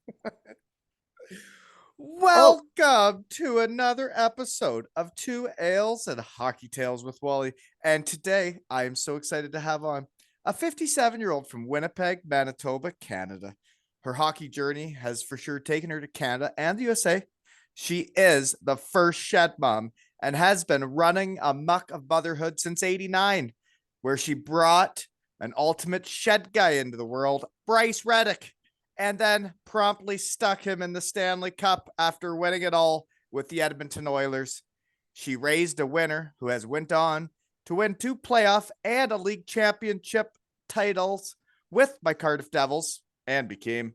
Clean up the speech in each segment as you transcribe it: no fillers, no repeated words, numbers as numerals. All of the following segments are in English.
Oh, Welcome to another episode of Two Ales and Hockey Tales with Wally. And today I am so excited to have on a 57-year-old from Winnipeg, Manitoba, Canada. Her hockey journey has for sure taken her to Canada and the USA. She is the first shed mom and has been running a muck of motherhood since '89, where she brought an ultimate shed guy into the world, Bryce Redick, and then promptly stuck him in the Stanley Cup after winning it all with the Edmonton Oilers. She raised a winner who has went on to win 2 playoff and a league championship titles with my Cardiff Devils and became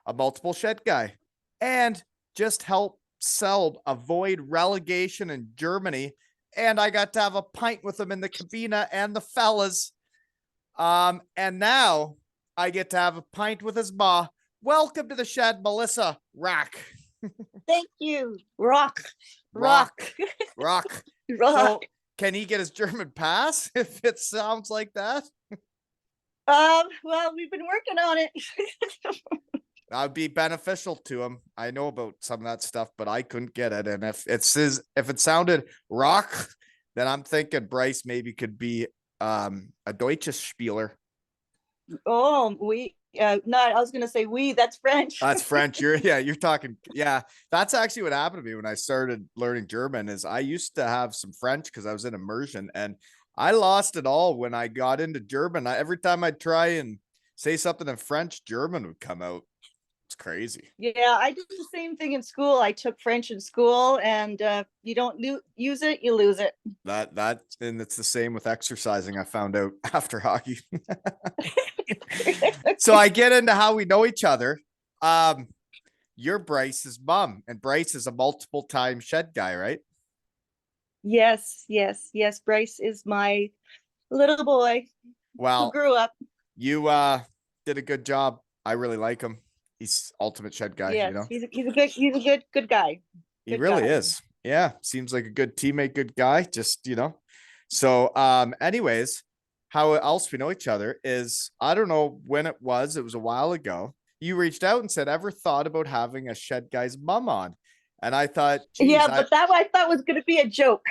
a multiple shed guy and just helped Seld avoid relegation in Germany. And I got to have a pint with him in the cabina and the fellas. And now I get to have a pint with his ma. Welcome to the shed, Melissa Rach. thank you. Rock. Rock. Rock. So can he get his German pass if it sounds like that? Well, we've been working on it. That would be beneficial to him. I know about some of that stuff, but I couldn't get it. And if it sounded rock, then I'm thinking Bryce maybe could be a Deutsches Spieler. Oh, not, I was going to say that's French. That's French. You're talking. Yeah, that's actually what happened to me when I started learning German. Is I used to have some French because I was in immersion, and I lost it all when I got into German. Every time I'd try and say something in French, German would come out. It's crazy. Yeah, I did the same thing in school. I took French in school, and you don't use it, you lose it. And it's the same with exercising. I found out after hockey. So I get into how we know each other. You're Bryce's mom, and Bryce is a multiple time shed guy, right? Yes. Bryce is my little boy who grew up. You did a good job. I really like him. He's ultimate shed guy. Yes, he's a good guy. He really is. Yeah, seems like a good teammate, good guy. Just So, anyways, how else we know each other is I don't know when it was. It was a while ago. You reached out and said, "Ever thought about having a shed guy's mom on?" And I thought, but that I thought was going to be a joke.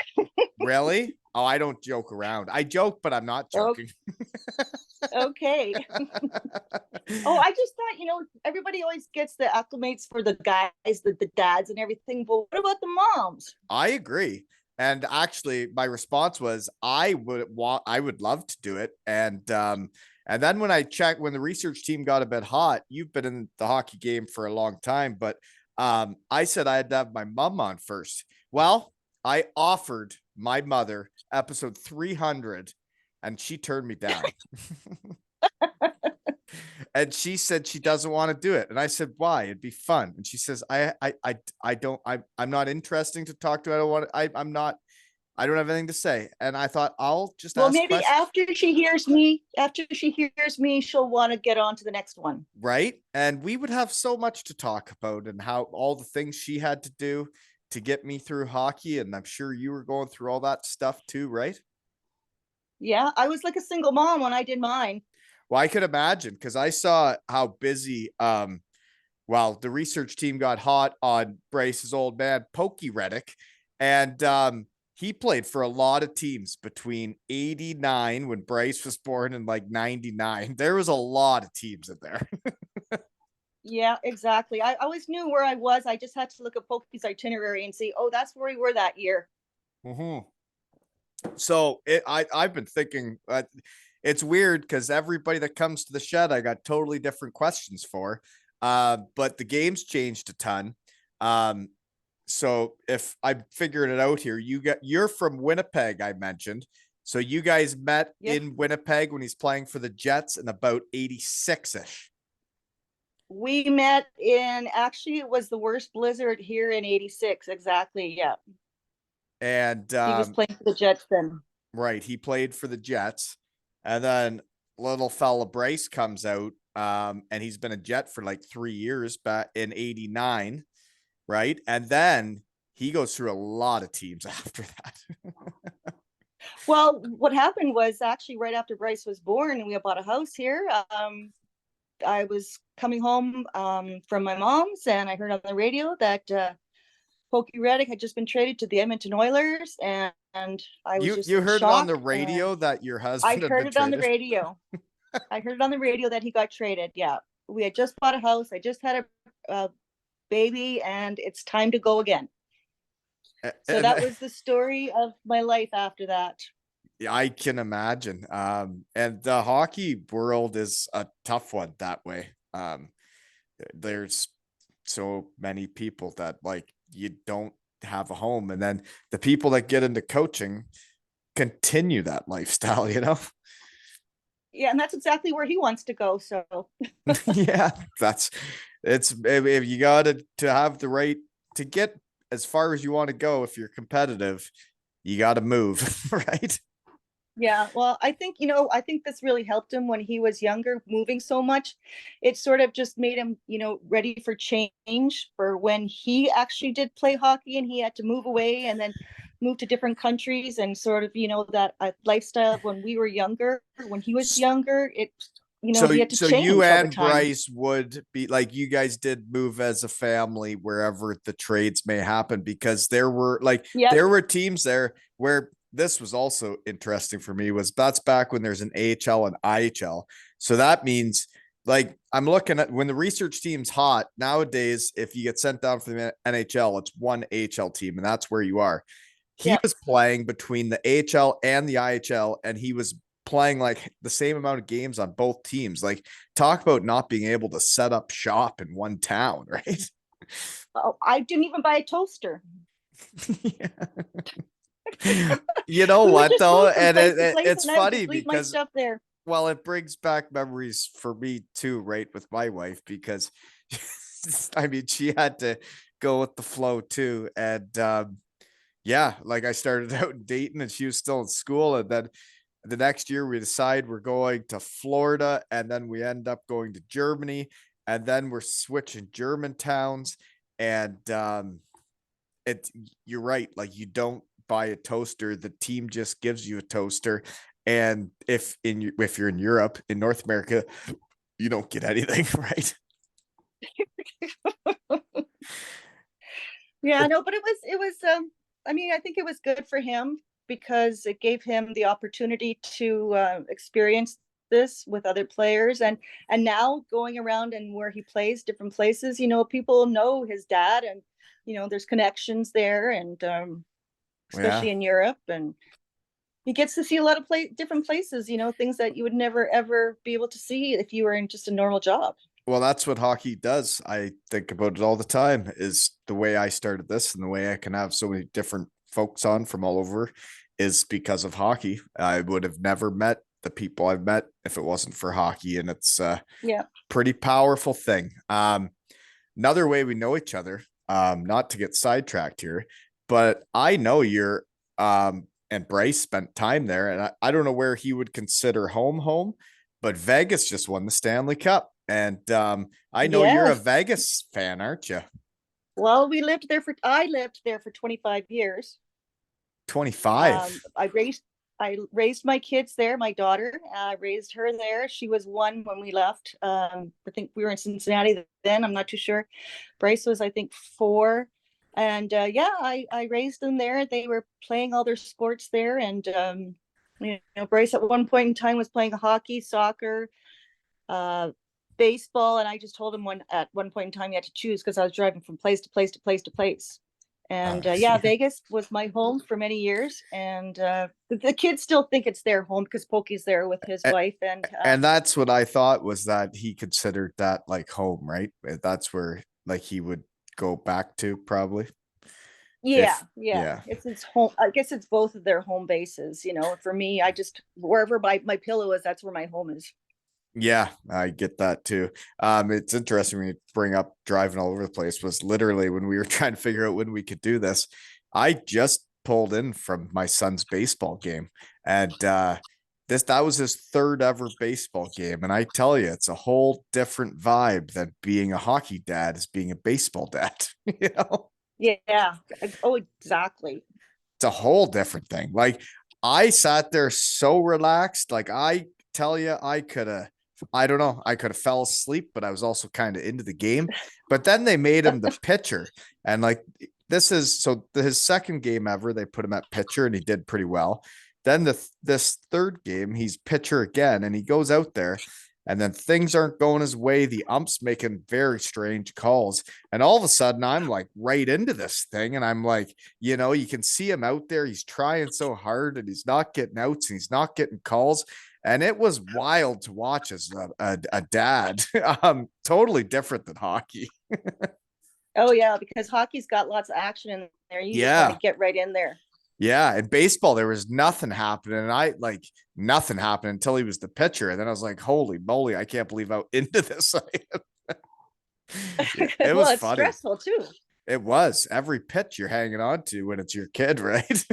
Really? Oh, I don't joke around. I joke, but I'm not joking. Okay. Oh, I just thought, everybody always gets the acclimates for the guys, the dads and everything, but what about the moms? I agree. And actually my response was I would love to do it. And then when I checked, when the research team got a bit hot, you've been in the hockey game for a long time, but I said I had to have my mom on first. Well, I offered my mother episode 300 and she turned me down. And she said she doesn't want to do it. And I said, why? It'd be fun. And she says, I'm not interesting to talk to. I don't have anything to say. And I thought I'll just ask maybe questions. After she hears me, she'll want to get on to the next one. Right. And we would have so much to talk about and how all the things she had to do to get me through hockey. And I'm sure you were going through all that stuff too, right? Yeah, I was like a single mom when I did mine. Well, I could imagine because I saw how busy the research team got hot on Bryce's old man, Pokey Redick. And he played for a lot of teams between 89 when Bryce was born and like 99. There was a lot of teams in there. Yeah, exactly. I always knew where I was. I just had to look at Pokey's itinerary and see, oh, that's where we were that year. Mm-hmm. So I've been thinking it's weird because everybody that comes to the shed, I got totally different questions for. But the game's changed a ton. So if I'm figuring it out here, you're from Winnipeg, I mentioned. So you guys met in Winnipeg when he's playing for the Jets in about 86-ish. We met actually it was the worst blizzard here in 86. Exactly. Yeah. And he was playing for the Jets then. Right. He played for the Jets. And then little fella Bryce comes out. And he's been a Jet for like 3 years back in 89. Right. And then he goes through a lot of teams after that. Well, what happened was actually right after Bryce was born and we bought a house here. I was coming home from my mom's, and I heard on the radio that Pokey Reddick had just been traded to the Edmonton Oilers, and I was just You in heard it on shock. the radio that your I husband had heard been it on the traded? radio. I heard it on the radio that he got traded. Yeah, we had just bought a house. I just had a baby, and it's time to go again. So that was the story of my life after that. I can imagine. And the hockey world is a tough one that way. There's so many people that like you don't have a home, and then the people that get into coaching continue that lifestyle, you know? Yeah, and that's exactly where he wants to go. So Yeah, it's if you got to have the right to get as far as you want to go. If you're competitive, you got to move, right? yeah, well, I think, I think this really helped him when he was younger, moving so much. It sort of just made him, ready for change for when he actually did play hockey and he had to move away and then move to different countries, and sort of, that lifestyle of when we were younger, when he was younger, he had to So change you all the and time. Bryce would be like, you guys did move as a family wherever the trades may happen, because there were there were teams there where this was also interesting for me. That's back when there's an AHL and IHL. So that means, like, I'm looking at when the research team's hot nowadays, if you get sent down for the NHL, it's one AHL team and that's where you are. He was playing between the AHL and the IHL, and he was playing like the same amount of games on both teams. Like, talk about not being able to set up shop in one town, right? Oh, I didn't even buy a toaster. Yeah. You know what though, and it's funny because stuff there. Well, it brings back memories for me too, right, with my wife, because I mean, she had to go with the flow too, and yeah, like I started out in Dayton and she was still in school, and then the next year we decide we're going to Florida, and then we end up going to Germany, and then we're switching German towns, and you're right, like you don't buy a toaster, the team just gives you a toaster, and if you're in Europe, in North America, you don't get anything, right? Yeah, no, but it was I mean, I think it was good for him because it gave him the opportunity to experience this with other players, and now going around and where he plays different places, people know his dad, and there's connections there, and especially in Europe, and he gets to see a lot of different places, things that you would never ever be able to see if you were in just a normal job. Well, that's what hockey does. I think about it all the time, is the way I started this and the way I can have so many different folks on from all over is because of hockey. I would have never met the people I've met if it wasn't for hockey. And it's a pretty powerful thing. Another way we know each other, not to get sidetracked here, but I know you're, and Bryce spent time there, and I don't know where he would consider home, but Vegas just won the Stanley Cup. And I know you're a Vegas fan, aren't you? Well, I lived there for 25 years. 25. I raised my kids there. My daughter, I raised her there. She was 1 when we left. I think we were in Cincinnati then. I'm not too sure. Bryce was, I think, 4. And I raised them there. They were playing all their sports there. And, Bryce at one point in time was playing hockey, soccer, baseball. And I just told him at one point in time, he had to choose because I was driving from place to place to place to place. And Vegas was my home for many years. And the kids still think it's their home because Pokey's there with his wife. And that's what I thought, was that he considered that like home, right? That's where like he would go back to probably. Yeah. It's his home. I guess it's both of their home bases. For me, I just, wherever my pillow is, that's where my home is. Yeah, I get that too. It's interesting when you bring up driving all over the place. Was literally when we were trying to figure out when we could do this. I just pulled in from my son's baseball game, and that was his 3rd ever baseball game. And I tell you, it's a whole different vibe than being a hockey dad as being a baseball dad. Yeah. Oh, exactly. It's a whole different thing. Like, I sat there so relaxed. Like, I tell you, I could have I don't know. I could have fell asleep, but I was also kind of into the game. But then they made him the pitcher. And like this is so his second game ever, they put him at pitcher and he did pretty well. Then this third game, he's pitcher again, and he goes out there and then things aren't going his way. The ump's making very strange calls. And all of a sudden, I'm like right into this thing. And I'm like, you can see him out there. He's trying so hard and he's not getting outs and he's not getting calls. And it was wild to watch as a dad. Totally different than hockey. Oh yeah, because hockey's got lots of action in there. You just want Yeah. to get right in there. Yeah. In baseball, there was nothing happening. And I like nothing happened until he was the pitcher. And then I was like, holy moly, I can't believe how into this I am. It Well, was it's funny. stressful too. It was every pitch you're hanging on to when it's your kid, right?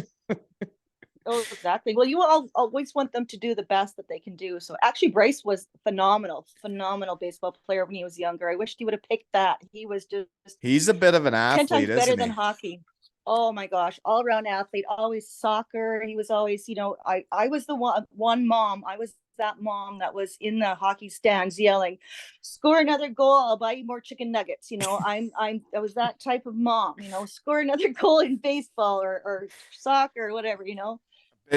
Oh, exactly. Well, you all always want them to do the best that they can do. So actually, Bryce was phenomenal, phenomenal baseball player when he was younger. I wished he would have picked that. He was just He's a bit of an 10 athlete, times better isn't than he? hockey. Oh my gosh, all around athlete, always soccer. He was always, I was the one mom. I was that mom that was in the hockey stands yelling, "Score another goal, I'll buy you more chicken nuggets." I was that type of mom. Score another goal in baseball or soccer or whatever.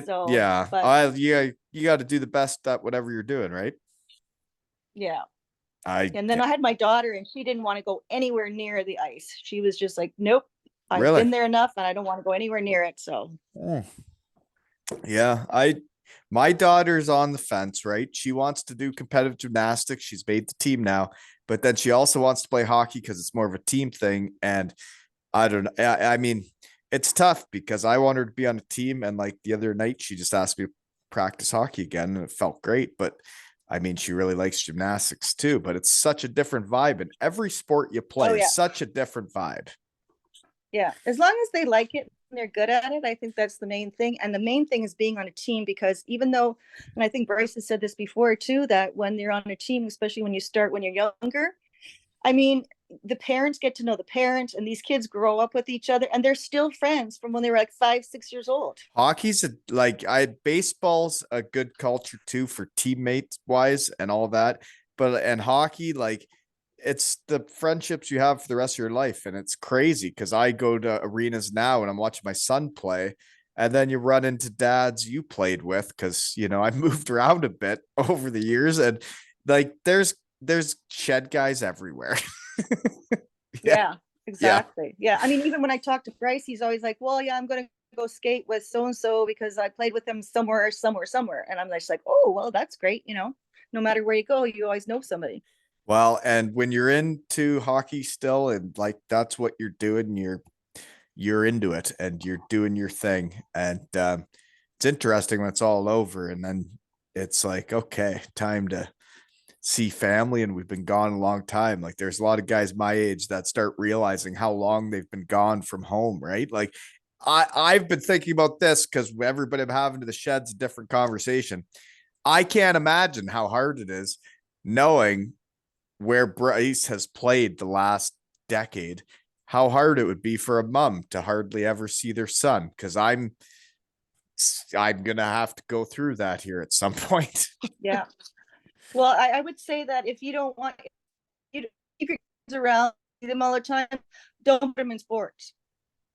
So, Yeah. but You got to do the best at whatever you're doing, right? yeah. I And then I had my daughter, and she didn't want to go anywhere near the ice. She was just like, "Nope, I've really. been there enough, and I don't want to go anywhere near it." So, Mm. Yeah, my daughter's on the fence, right? She wants to do competitive gymnastics. She's made the team now, but then she also wants to play hockey because it's more of a team thing. And I don't know. I mean, it's tough because I want her to be on a team. And like the other night, she just asked me to practice hockey again, and it felt great. But I mean, she really likes gymnastics too, but it's such a different vibe. And every sport you oh play yeah, is such a different vibe. yeah. As long as they like it and they're good at it, I think that's the main thing. And the main thing is being on a team, because even though, and I think Bryce has said this before too, that when you're on a team, especially when you start when you're younger, I mean, the parents get to know the parents, and these kids grow up with each other, and they're still friends from when they were like 5, 6 years old. Hockey's like baseball's a good culture too for teammates wise and all that. But and hockey, like it's the friendships you have for the rest of your life. And it's crazy because I go to arenas now and I'm watching my son play. And then you run into dads you played with because I moved around a bit over the years. And like there's shed guys everywhere. Yeah. Yeah, Yeah. exactly. Yeah. I mean, even when I talk to Bryce, he's always like, "Well, yeah, I'm going to go skate with so and so because I played with him somewhere, somewhere, somewhere." And I'm just like, "Oh, well, that's great. No matter where you go, you always know somebody." Well, and when you're into hockey still and like that's what you're doing, you're into it and you're doing your thing. And it's interesting when it's all over and then it's like, okay, time to see family. And we've been gone a long time. Like there's a lot of guys my age that start realizing how long they've been gone from home, right? Like I've been thinking about this because everybody I'm having to the shed's a different conversation. I can't imagine how hard it is knowing where Bryce has played the last decade, how hard it would be for a mom to hardly ever see their son. Because I'm gonna have to go through that here at some point. Yeah. Well, I would say that if you don't want you to keep your kids around, see them all the time, don't put them in sports,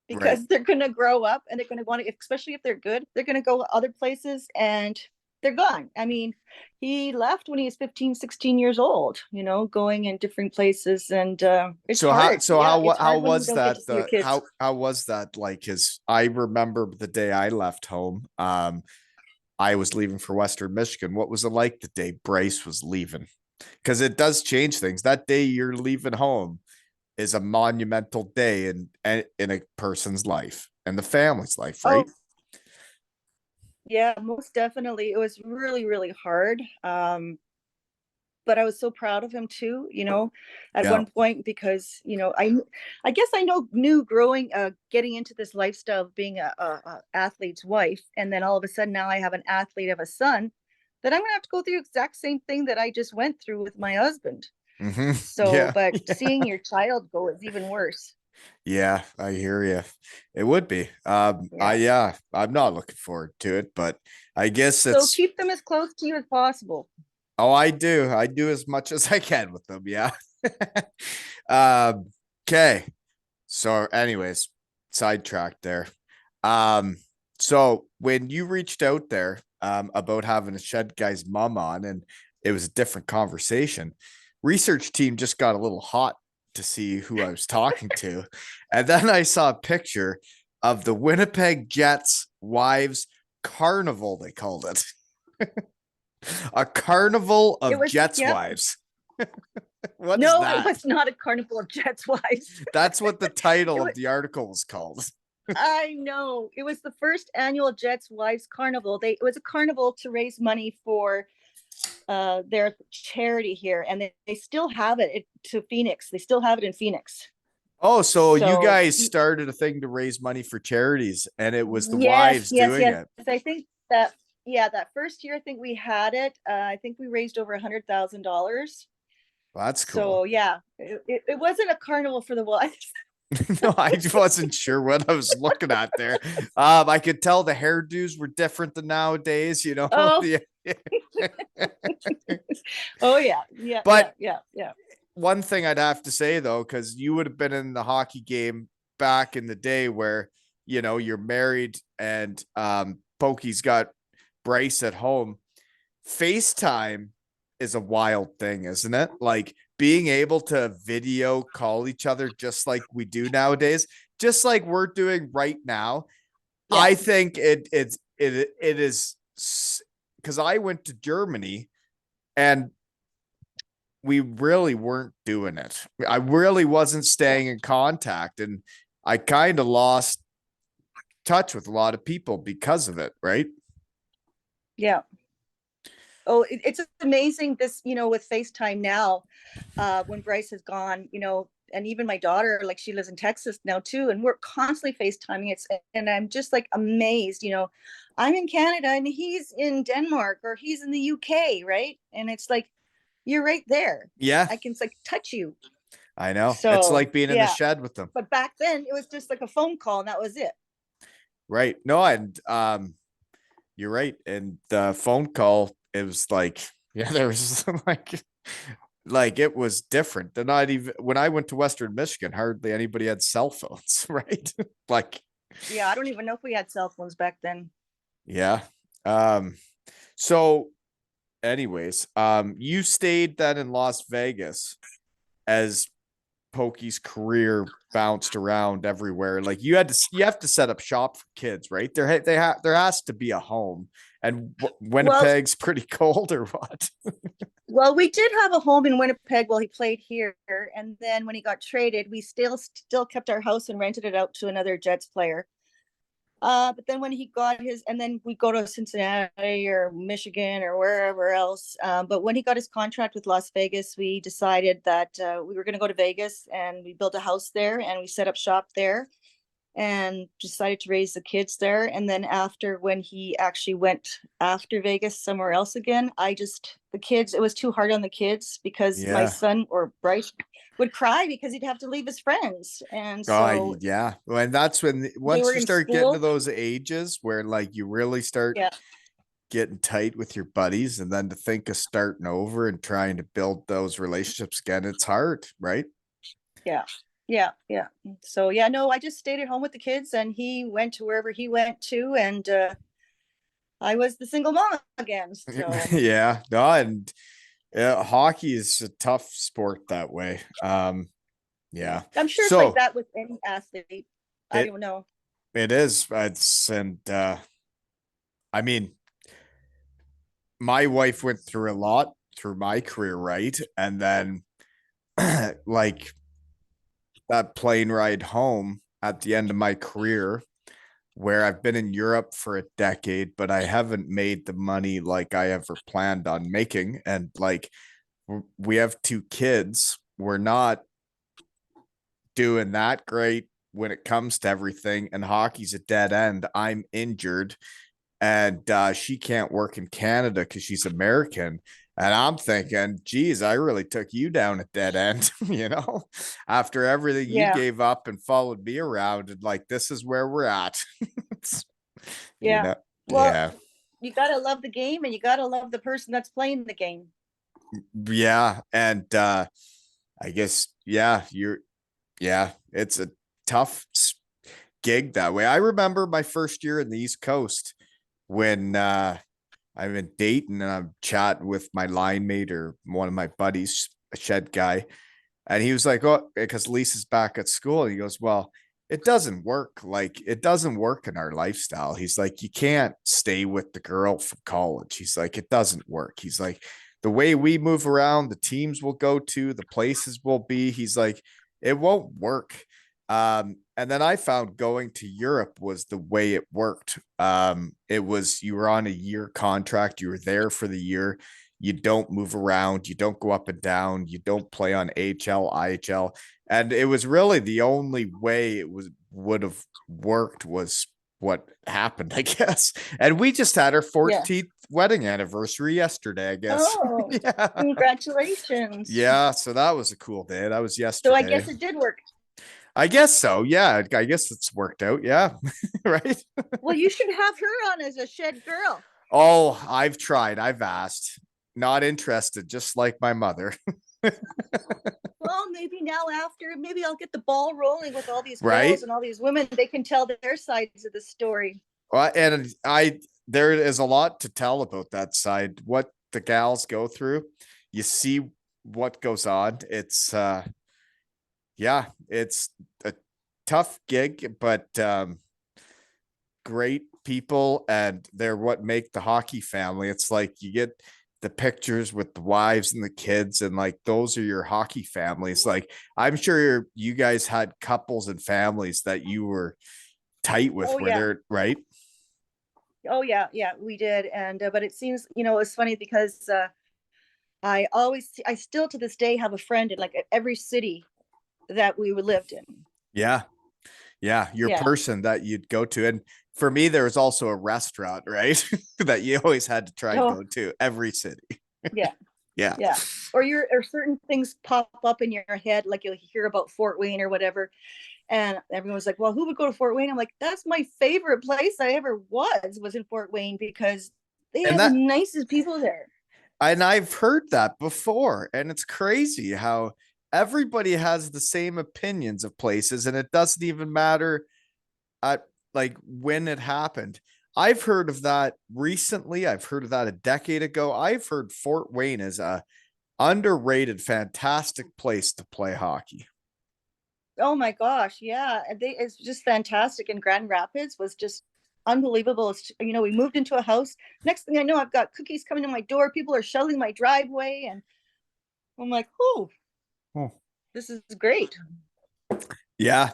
Right. because they're going to grow up and they're going to want to, especially if they're good, they're going to go other places and they're gone. I mean, he left when he was 15, 16 years old, going in different places, and it's hard. Yeah, it's How hard when you was don't get to that see your kids. how was that like his I remember the day I left home. I was leaving for Western Michigan. What was it like the day Bryce was leaving? Because it does change things. That day you're leaving home is a monumental day in a person's life and the family's life, right? Oh, yeah, most definitely. It was really, really hard. But I was so proud of him too, at Yeah. one point, because, I guess knew growing, getting into this lifestyle of being a athlete's wife. And then all of a sudden now I have an athlete of a son, that I'm going to have to go through the exact same thing that I just went through with my husband. Mm-hmm. So, Yeah. but seeing your child go is even worse. Yeah, I hear you. It would be. Yeah. I'm not looking forward to it, but I guess So it's keep them as close to you as possible. Oh, I do. I do as much as I can with them. Yeah. um, okay. So, anyways, sidetracked there. Um, so when you reached out there about having a shed guy's mom on, and it was a different conversation, research team just got a little hot to see who I was talking to. And then I saw a picture of the Winnipeg Jets wives carnival, they called it. A carnival It of was, Jets yep. wives. What is No, it that? was not a carnival of Jets wives. That's what the It title was, of the article was called. I know. It was the first annual Jets Wives Carnival. It was a carnival to raise money for their charity here, and they still have it to Phoenix. They still have it in Phoenix. Oh, so you So guys started a thing to raise money for charities, and it was the yes, wives yes, doing yes. it. I think that, yeah, that first year I think we had it. I think we raised over $100,000. Well, that's cool. So yeah, it wasn't a carnival for the wives. No, I wasn't sure what I was looking at there. I could tell the hairdos were different than nowadays, you know. Oh, Yeah. oh yeah, yeah, yeah, But yeah, yeah. one thing I'd have to say though, because you would have been in the hockey game back in the day where you're married and Pokey's got Bryce at home. FaceTime is a wild thing, isn't it? Like being able to video call each other just like we do nowadays, just like we're doing right now. Yeah. I think it is because I went to Germany and we really weren't doing it. I really wasn't staying in contact, and I kind of lost touch with a lot of people because of it, right? Yeah. Oh, it's amazing this, with FaceTime now, when Bryce has gone, and even my daughter, like she lives in Texas now too, and we're constantly FaceTiming. And I'm just like amazed, I'm in Canada and he's in Denmark or he's in the UK, right? And it's like, you're right there. Yeah, I can like touch you. I know. It's So like being in the yeah. shed with them. But back then it was just like a phone call and that was it. Right. No, and you're right. And the phone call, it was like, yeah, there was like it was different. They're not even when I went to Western Michigan, hardly anybody had cell phones, right? Like, Yeah, I don't even know if we had cell phones back then. yeah. Um, so anyways, you stayed then in Las Vegas as Pokey's career bounced around everywhere. Like you have to set up shop for kids, right? There has to be a home, and Well, Winnipeg's pretty cold, or what? Well, we did have a home in Winnipeg while he played here, and then when he got traded, we still kept our house and rented it out to another Jets player. But then when he got his, and then we go to Cincinnati or Michigan or wherever else. But when he got his contract with Las Vegas, we decided that we were going to go to Vegas, and we built a house there and we set up shop there and decided to raise the kids there. And then after, when he actually went after Vegas somewhere else again, the kids, it was too hard on the kids because my Yeah. son or Bryce would cry because he'd have to leave his friends. And Oh, so yeah. And that's when they once were you in start getting to school. those ages where like you really start Yeah. getting tight with your buddies, and then to think of starting over and trying to build those relationships again, it's hard, right? Yeah. Yeah. Yeah. So yeah, no, I just stayed at home with the kids and he went to wherever he went to. And I was the single mom again. So Yeah. No, and hockey is a tough sport that way. yeah, Yeah. I'm sure it's like So that with any athlete. I it don't know. it is. It's and I mean, my wife went through a lot through my career, right? And then like that plane ride home at the end of my career, where I've been in Europe for a decade, but I haven't made the money like I ever planned on making. And like we have two kids. We're not doing that great when it comes to everything. And hockey's a dead end. I'm injured and she can't work in Canada because she's American. And I'm thinking, geez, I really took you down a dead end, after everything you Yeah. gave up and followed me around. And like, this is where we're at. you Yeah. know, Well, yeah. you got to love the game and you got to love the person that's playing the game. Yeah. And I guess, it's a tough gig that way. I remember my first year in the East Coast when I'm in Dayton and I'm chatting with my line mate or one of my buddies, a shed guy. And he was like, oh, because Lisa's back at school. And he goes, well, it doesn't work. Like, it doesn't work in our lifestyle. He's like, you can't stay with the girl from college. He's like, it doesn't work. He's like, the way we move around, the teams we'll go to, the places we'll be. He's like, it won't work. And then I found going to Europe was the way it worked. It was, you were on a year contract, you were there for the year. You don't move around, you don't go up and down, you don't play on HL, IHL. And it was really the only way it would have worked was what happened, I guess. And we just had our 14th wedding anniversary yesterday, I guess. Oh, yeah. Congratulations. Yeah, so that was a cool day. That was yesterday. So I guess it did work. I guess so. Yeah, I guess it's worked out. Yeah, right. Well, you should have her on as a shed girl. Oh, I've tried. I've asked. Not interested, just like my mother. Well, maybe now maybe I'll get the ball rolling with all these Right? girls and all these women. They can tell their sides of the story. Well, and there is a lot to tell about that side. What the gals go through, you see what goes on. It's it's a tough gig, but great people, and they're what make the hockey family. It's like you get the pictures with the wives and the kids, and like those are your hockey families. Like, I'm sure you guys had couples and families that you were tight with, they're right. Oh yeah, we did. And but it seems, it's funny because I still to this day have a friend in like every city that we lived in. Yeah. Your person that you'd go to. And for me, there was also a restaurant, right? that you always had to try and go to every city. Yeah. Or certain things pop up in your head, like you'll hear about Fort Wayne or whatever. And everyone's like, well, who would go to Fort Wayne? I'm like, that's my favorite place I ever was in Fort Wayne, because they have the nicest people there. And I've heard that before. And it's crazy how everybody has the same opinions of places, and it doesn't even matter like when it happened. I've heard of that recently. I've heard of that a decade ago. I've heard Fort Wayne is a underrated, fantastic place to play hockey. Oh my gosh, yeah, it's just fantastic. And Grand Rapids was just unbelievable. We moved into a house. Next thing I know, I've got cookies coming to my door. People are shoveling my driveway, and I'm like, oh, this is great. Yeah,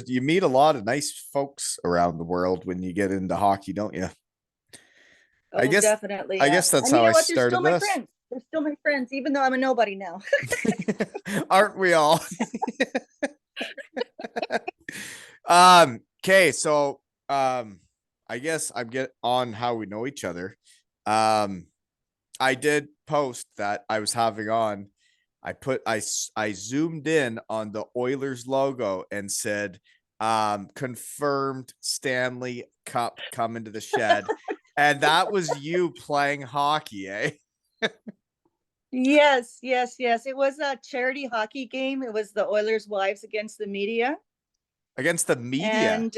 you meet a lot of nice folks around the world when you get into hockey, don't you? I guess definitely. Yeah. I guess that's how I started this. They're still my friends, even though I'm a nobody now. Aren't we all? Okay, so I guess I'm get on how we know each other. I did post that I was having on. I zoomed in on the Oilers logo and said, confirmed Stanley Cup coming to the shed. And that was you playing hockey, eh? Yes. It was a charity hockey game. It was the Oilers' wives against the media. Against the media. And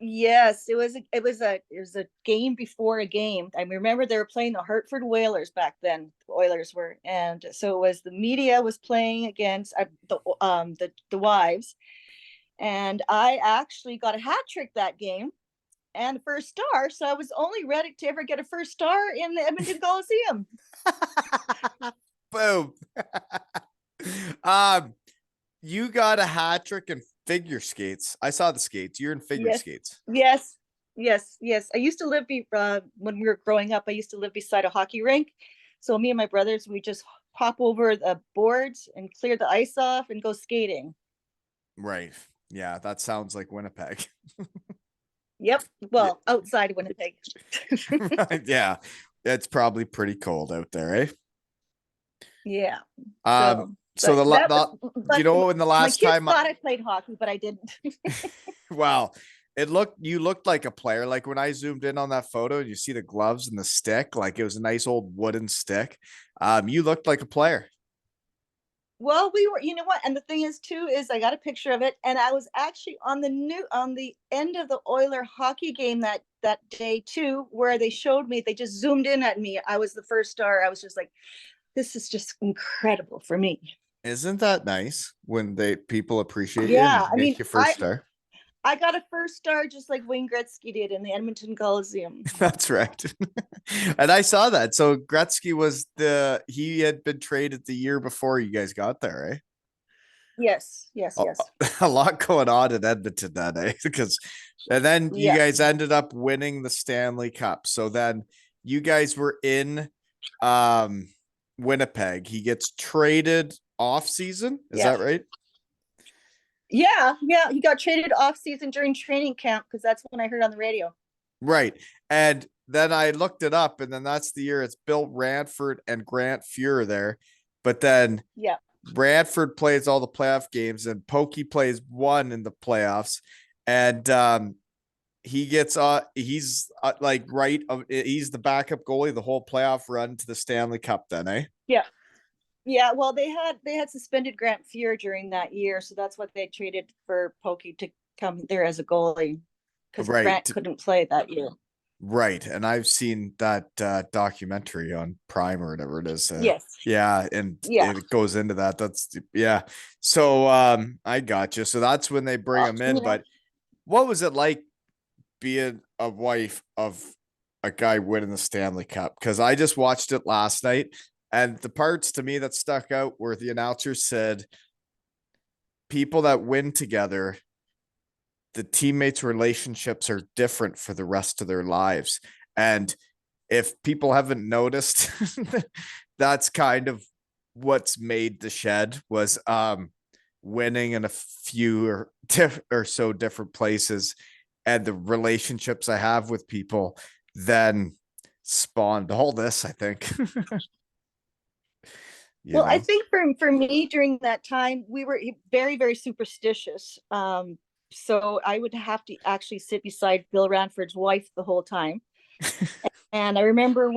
yes, it was a game before a game. I remember they were playing the Hartford Whalers back then. The Oilers were, and so it was the media was playing against the wives, and I actually got a hat trick that game and the first star. So I was only ready to ever get a first star in the Edmonton Coliseum. Boom. You got a hat trick in figure skates. I saw the skates. You're in figure skates. Yes. I used to live when we were growing up. I used to live beside a hockey rink. So me and my brothers, we just hop over the boards and clear the ice off and go skating. Right. Yeah, that sounds like Winnipeg. Yep. Well, outside Winnipeg. Yeah, it's probably pretty cold out there, eh? Yeah. So in the last time I thought I played hockey, but I didn't. Wow. you looked like a player. Like when I zoomed in on that photo, you see the gloves and the stick, like it was a nice old wooden stick. You looked like a player. Well, we were, you know what? And the thing is, too, is I got a picture of it, and I was actually on the end of the Oiler hockey game that day too, where they showed me. They just zoomed in at me. I was the first star. I was just like, this is just incredible for me. Isn't that nice when people appreciate you Yeah, and I mean, make you first star? I got a first star just like Wayne Gretzky did in the Edmonton Coliseum. That's right. And I saw that. So Gretzky he had been traded the year before you guys got there, right? Yes, yes, A, yes, a lot going on in Edmonton that day because and then you yeah, guys ended up winning the Stanley Cup. So then you guys were in um Winnipeg. He gets traded off season. Is yeah. that right? Yeah. He got traded off season during training camp because that's when I heard on the radio. Right. And then I looked it up, and then that's the year it's Bill Ranford and Grant Fuhrer there. But then Yeah, Ranford plays all the playoff games, and Pokey plays one in the playoffs. And he gets he's like he's the backup goalie the whole playoff run to the Stanley Cup then, eh? yeah. Yeah, well, they had suspended Grant Fuhr during that year, so that's what they traded for Pokey to come there as a goalie because Right. Grant couldn't play that year. Right. And I've seen that documentary on Prime or whatever it is. Yes. Yeah, and Yeah. it goes into that. That's yeah. So I got you. So that's when they bring him in. Yeah. But what was it like being a wife of a guy winning the Stanley Cup? Because I just watched it last night, and the parts to me that stuck out were the announcer said people that win together, the teammates' relationships are different for the rest of their lives. And if people haven't noticed, that's kind of what's made the shed was winning in a few or so different places, and the relationships I have with people then spawned all this, I think. Well, I think for me during that time, we were very, very superstitious. So I would have to actually sit beside Bill Ranford's wife the whole time. And I remember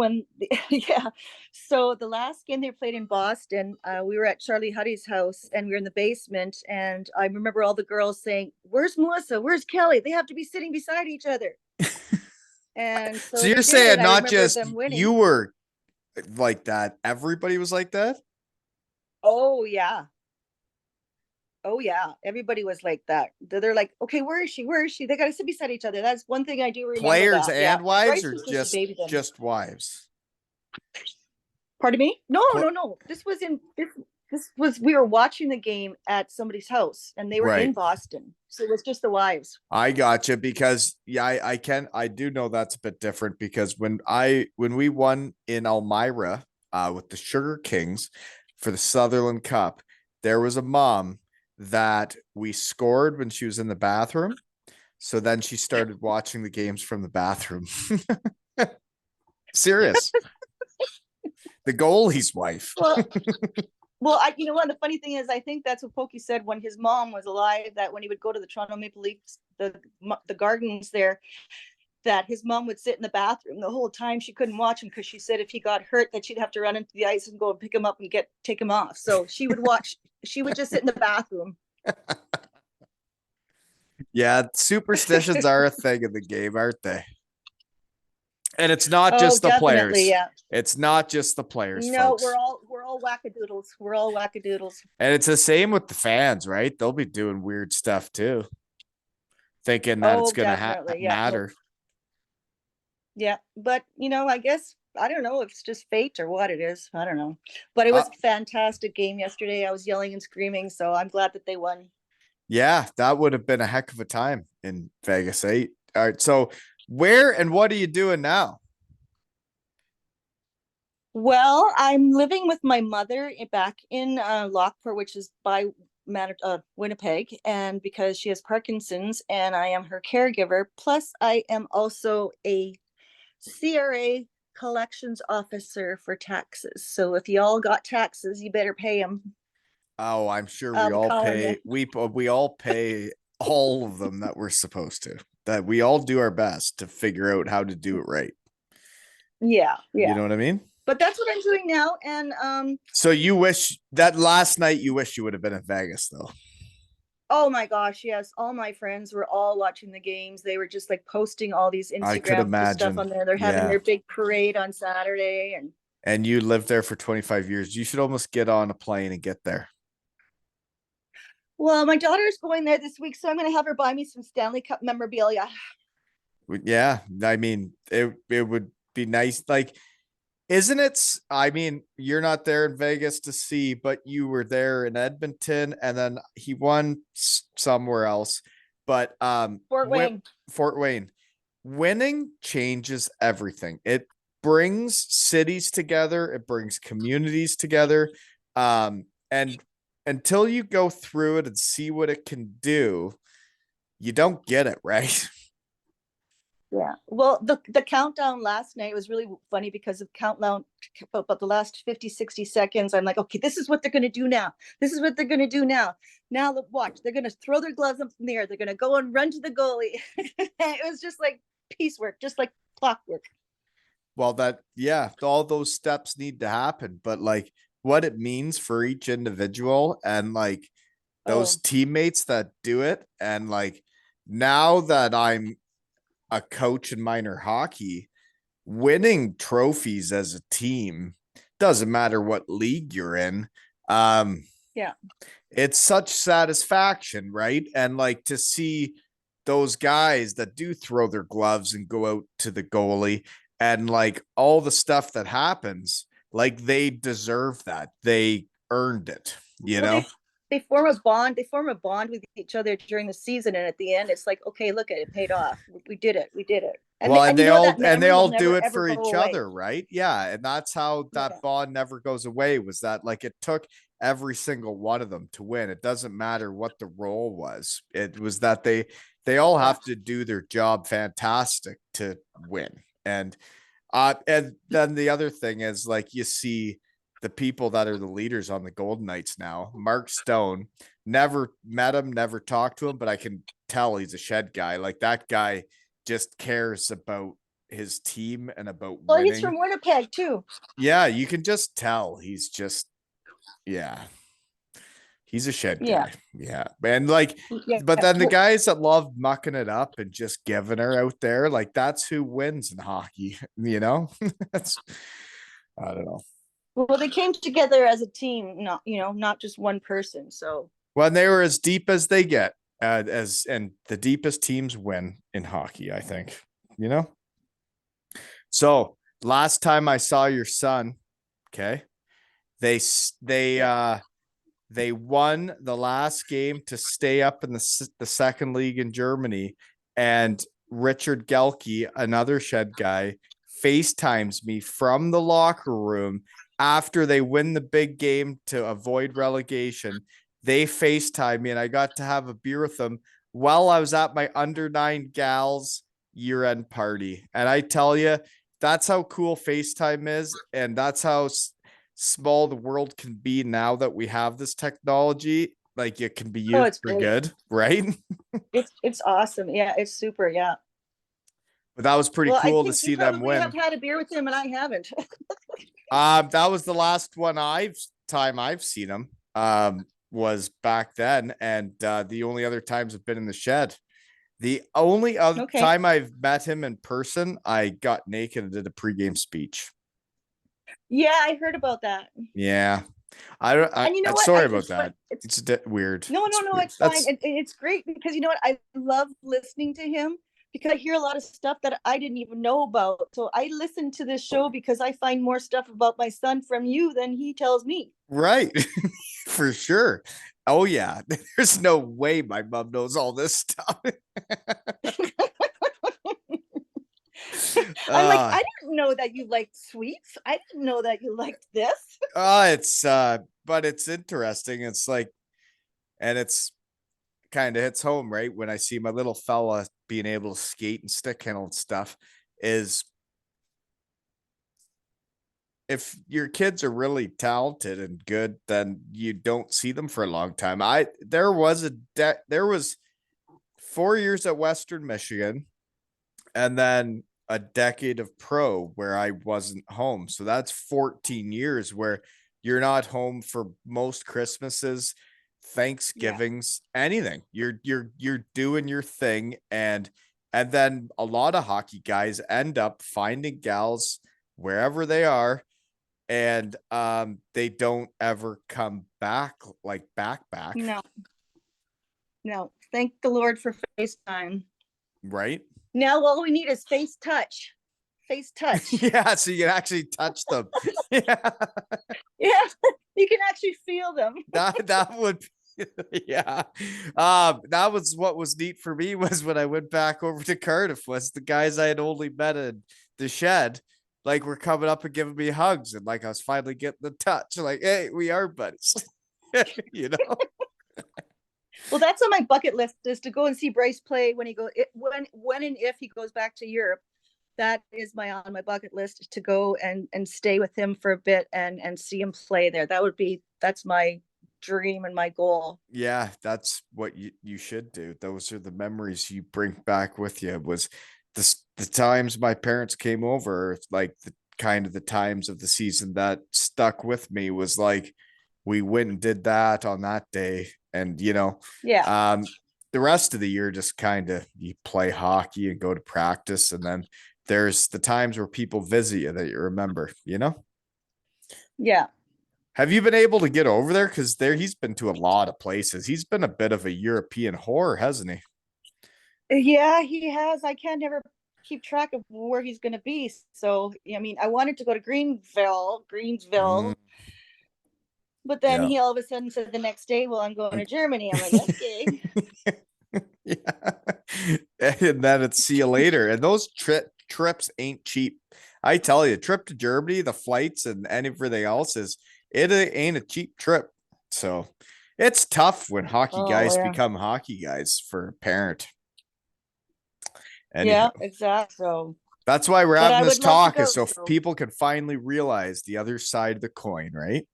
yeah. So the last game they played in Boston, we were at Charlie Huddy's house and we were in the basement. And I remember all the girls saying, "Where's Melissa? Where's Kelly? They have to be sitting beside each other." And So so you're they saying did. I not remember just them winning. you were like that, everybody was like that? Oh yeah. Oh yeah, everybody was like that. They're like, okay, where is she? Where is she? They got to sit beside each other. That's one thing I do remember. Players That, yeah. and wives, Bryce or was just a baby then. just wives? Pardon me? No, Pl- no, no. This was we were watching the game at somebody's house, and they were Right. in Boston, so it was just the wives. I got you because yeah, I do know that's a bit different because when we won in Elmira with the Sugar Kings for the Sutherland Cup, there was a mom that we scored when she was in the bathroom. So then she started watching the games from the bathroom. Serious. The goalie's wife. Well, you know what? The funny thing is, I think that's what Pokey said when his mom was alive. That when he would go to the Toronto Maple Leafs, the gardens there, that his mom would sit in the bathroom the whole time. She couldn't watch him because she said if he got hurt, that she'd have to run into the ice and go and pick him up and take him off. So she would watch. She would just sit in the bathroom. Yeah, superstitions are a thing in the game, aren't they? And it's not just the players. Yeah. It's not just the players. No, folks. we're all wackadoodles. We're all wackadoodles. And it's the same with the fans, right? They'll be doing weird stuff too, thinking that it's going to matter. Yeah, but I guess I don't know if it's just fate or what it is. I don't know. But it was a fantastic game yesterday. I was yelling and screaming, so I'm glad that they won. Yeah, that would have been a heck of a time in Vegas 8. All right, so where and what are you doing now? Well, I'm living with my mother back in Lockport, which is by Winnipeg, and because she has Parkinson's and I am her caregiver, plus I am also a CRA collections officer for taxes. So if y'all got taxes, you better pay them. Oh, I'm sure we all pay. We all pay all of them that we're supposed to. that we all do our best to figure out how to do it right. Yeah, You yeah. know what I mean? But that's what I'm doing now. And So you wish that last night you wish you would have been in Vegas though. oh my gosh, yes. All my friends were all watching the games. They were just like posting all these I could Instagram stuff imagine. on there. They're having Yeah. their big parade on Saturday. And you lived there for 25 years. You should almost get on a plane and get there. Well, my daughter's going there this week, so I'm going to have her buy me some Stanley Cup memorabilia. Yeah. I mean, it would be nice. Like, isn't it? I mean, you're not there in Vegas to see, but you were there in Edmonton, and then he won somewhere else. But Fort Wayne. Fort Wayne, winning changes everything. It brings cities together. It brings communities together. And until you go through it and see what it can do, you don't get it, right? Yeah. Well, the countdown last night was really funny because of countdown about the last 50, 60 seconds. I'm like, okay, this is what they're going to do now. This is what they're going to do now. Now, look, watch. They're going to throw their gloves up in the air. They're going to go and run to the goalie. It was just like piecework, just like clockwork. Well, all those steps need to happen, but like what it means for each individual and like those teammates that do it. And like now that I'm a coach in minor hockey, winning trophies as a team doesn't matter what league you're in. Yeah. It's such satisfaction, right? And like to see those guys that do throw their gloves and go out to the goalie and like all the stuff that happens, like they deserve that. They earned it, you know? They form a bond. They form a bond with each other during the season, and at the end, it's like, okay, look at it, paid off. We did it. We did it. And well, they all do it for each away. other, right? Yeah, and that's how that bond never goes away. Was that like it took every single one of them to win? It doesn't matter what the role was. It was that they all have to do their job fantastic to win. And then the other thing is like you see the people that are the leaders on the Golden Knights now. Mark Stone, never met him, never talked to him, but I can tell he's a shed guy. Like that guy just cares about his team and about winning. He's from Winnipeg too. Yeah, you can just tell he's just he's a shed guy. Yeah. And like, but then the guys that love mucking it up and just giving her out there, like that's who wins in hockey, you know? That's I don't know. Well, they came together as a team, not just one person. So when they were as deep as they get, and the deepest teams win in hockey, I think, you know. So last time I saw your son, okay, they won the last game to stay up in the second league in Germany, and Richard Gelke, another shed guy, FaceTimes me from the locker room after they win the big game to avoid relegation. They FaceTime me and I got to have a beer with them while I was at my under 9 gals year-end party. And I tell you, that's how cool FaceTime is. And that's how small the world can be now that we have this technology. Like it can be used for good, right? It's awesome. Yeah, it's super. Yeah. But that was pretty cool to see them win. I have had a beer with him and I haven't. That was the last one I've seen him. Was back then, and the only other times have been in the shed. The only other time I've met him in person, I got naked and did a pregame speech. Yeah, I heard about that. Yeah. Sorry about that. It's weird. No, it's fine. It's great because you know what? I love listening to him because I hear a lot of stuff that I didn't even know about. So I listen to this show because I find more stuff about my son from you than he tells me. Right. For sure. Oh yeah. There's no way my mom knows all this stuff. I'm like, I didn't know that you liked sweets. I didn't know that you liked this. But it's interesting. It's like, and it's kind of hits home, right? When I see my little fella being able to skate and stick handle and stuff, is if your kids are really talented and good, then you don't see them for a long time. There was 4 years at Western Michigan, and then a decade of pro where I wasn't home. So that's 14 years where you're not home for most Christmases, Thanksgivings, anything. You're doing your thing, and then a lot of hockey guys end up finding gals wherever they are, and they don't ever come back, like back. No, no. Thank the Lord for FaceTime. Right? Now all we need is face touch. Face touch. Yeah, so you can actually touch them. Yeah. Yeah, you can actually feel them. That would yeah. That was what was neat for me, was when I went back over to Cardiff, was the guys I had only met in the shed, like, were coming up and giving me hugs, and like I was finally getting the touch, like, hey, we are buddies. You know. Well, that's on my bucket list, is to go and see Bryce play when when and if he goes back to Europe. That is on my bucket list, to go and stay with him for a bit and see him play there. That's my dream and my goal. Yeah, that's what you should do. Those are the memories you bring back with you. Was the times my parents came over, like the kind of the times of the season that stuck with me, was like, we went and did that on that day, and Yeah. the rest of the year just kind of, you play hockey and go to practice, and then there's the times where people visit you that you remember. Yeah. Have you been able to get over there? Because he's been to a lot of places. He's been a bit of a European whore, hasn't he? Yeah, he has. I can't never keep track of where he's going to be. So, I mean, I wanted to go to Greensville, Mm, but then yeah. he all of a sudden said the next day, well, I'm going to Germany. I'm like, okay. Yeah. And then it's see you later. And those trips ain't cheap. I tell you, trip to Germany, the flights and everything else, it ain't a cheap trip. So it's tough when hockey Oh, guys yeah. become hockey guys for a parent. Anyhow, Yeah, exactly. So, that's why we're but having I this would love to talk, is go. so So, people can finally realize the other side of the coin, right?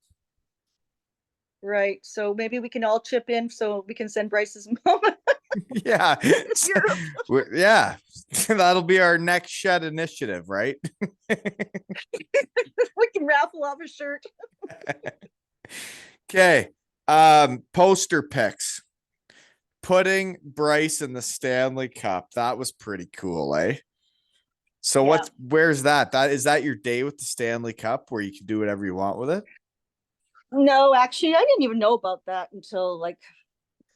right. So maybe we can all chip in so we can send Bryce's mom Yeah. to Europe. Yeah. That'll be our next shed initiative, right? We can raffle off a shirt. Okay. Poster picks. Putting Bryce in the Stanley Cup. That was pretty cool, eh? So Yeah. where's that? Is that your day with the Stanley Cup where you can do whatever you want with it? No, actually, I didn't even know about that until, like,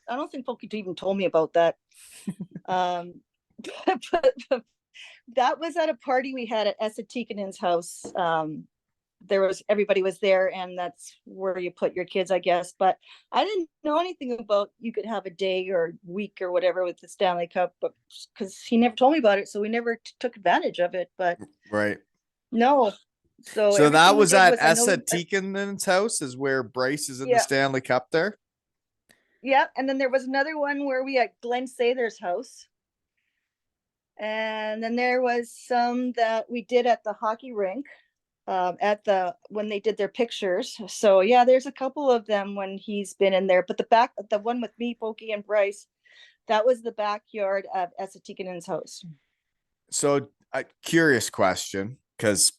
I don't think folks even told me about that. Um, but that was at a party we had at Esa Tikanen's house. Everybody was there, and that's where you put your kids, I guess. But I didn't know anything about you could have a day or week or whatever with the Stanley Cup, but because he never told me about it, so we never took advantage of it. But Right. no, so So that everything we was did at was, I know, Essa Tikanen's house, is where Bryce is in the yeah, Stanley Cup there. yeah. And then there was another one where we at Glenn Sather's house. And then there was some that we did at the hockey rink, when they did their pictures. So yeah, there's a couple of them when he's been in there. But the one with me, Pokey, and Bryce, that was the backyard of Esa Tikanen's house. So a curious question, because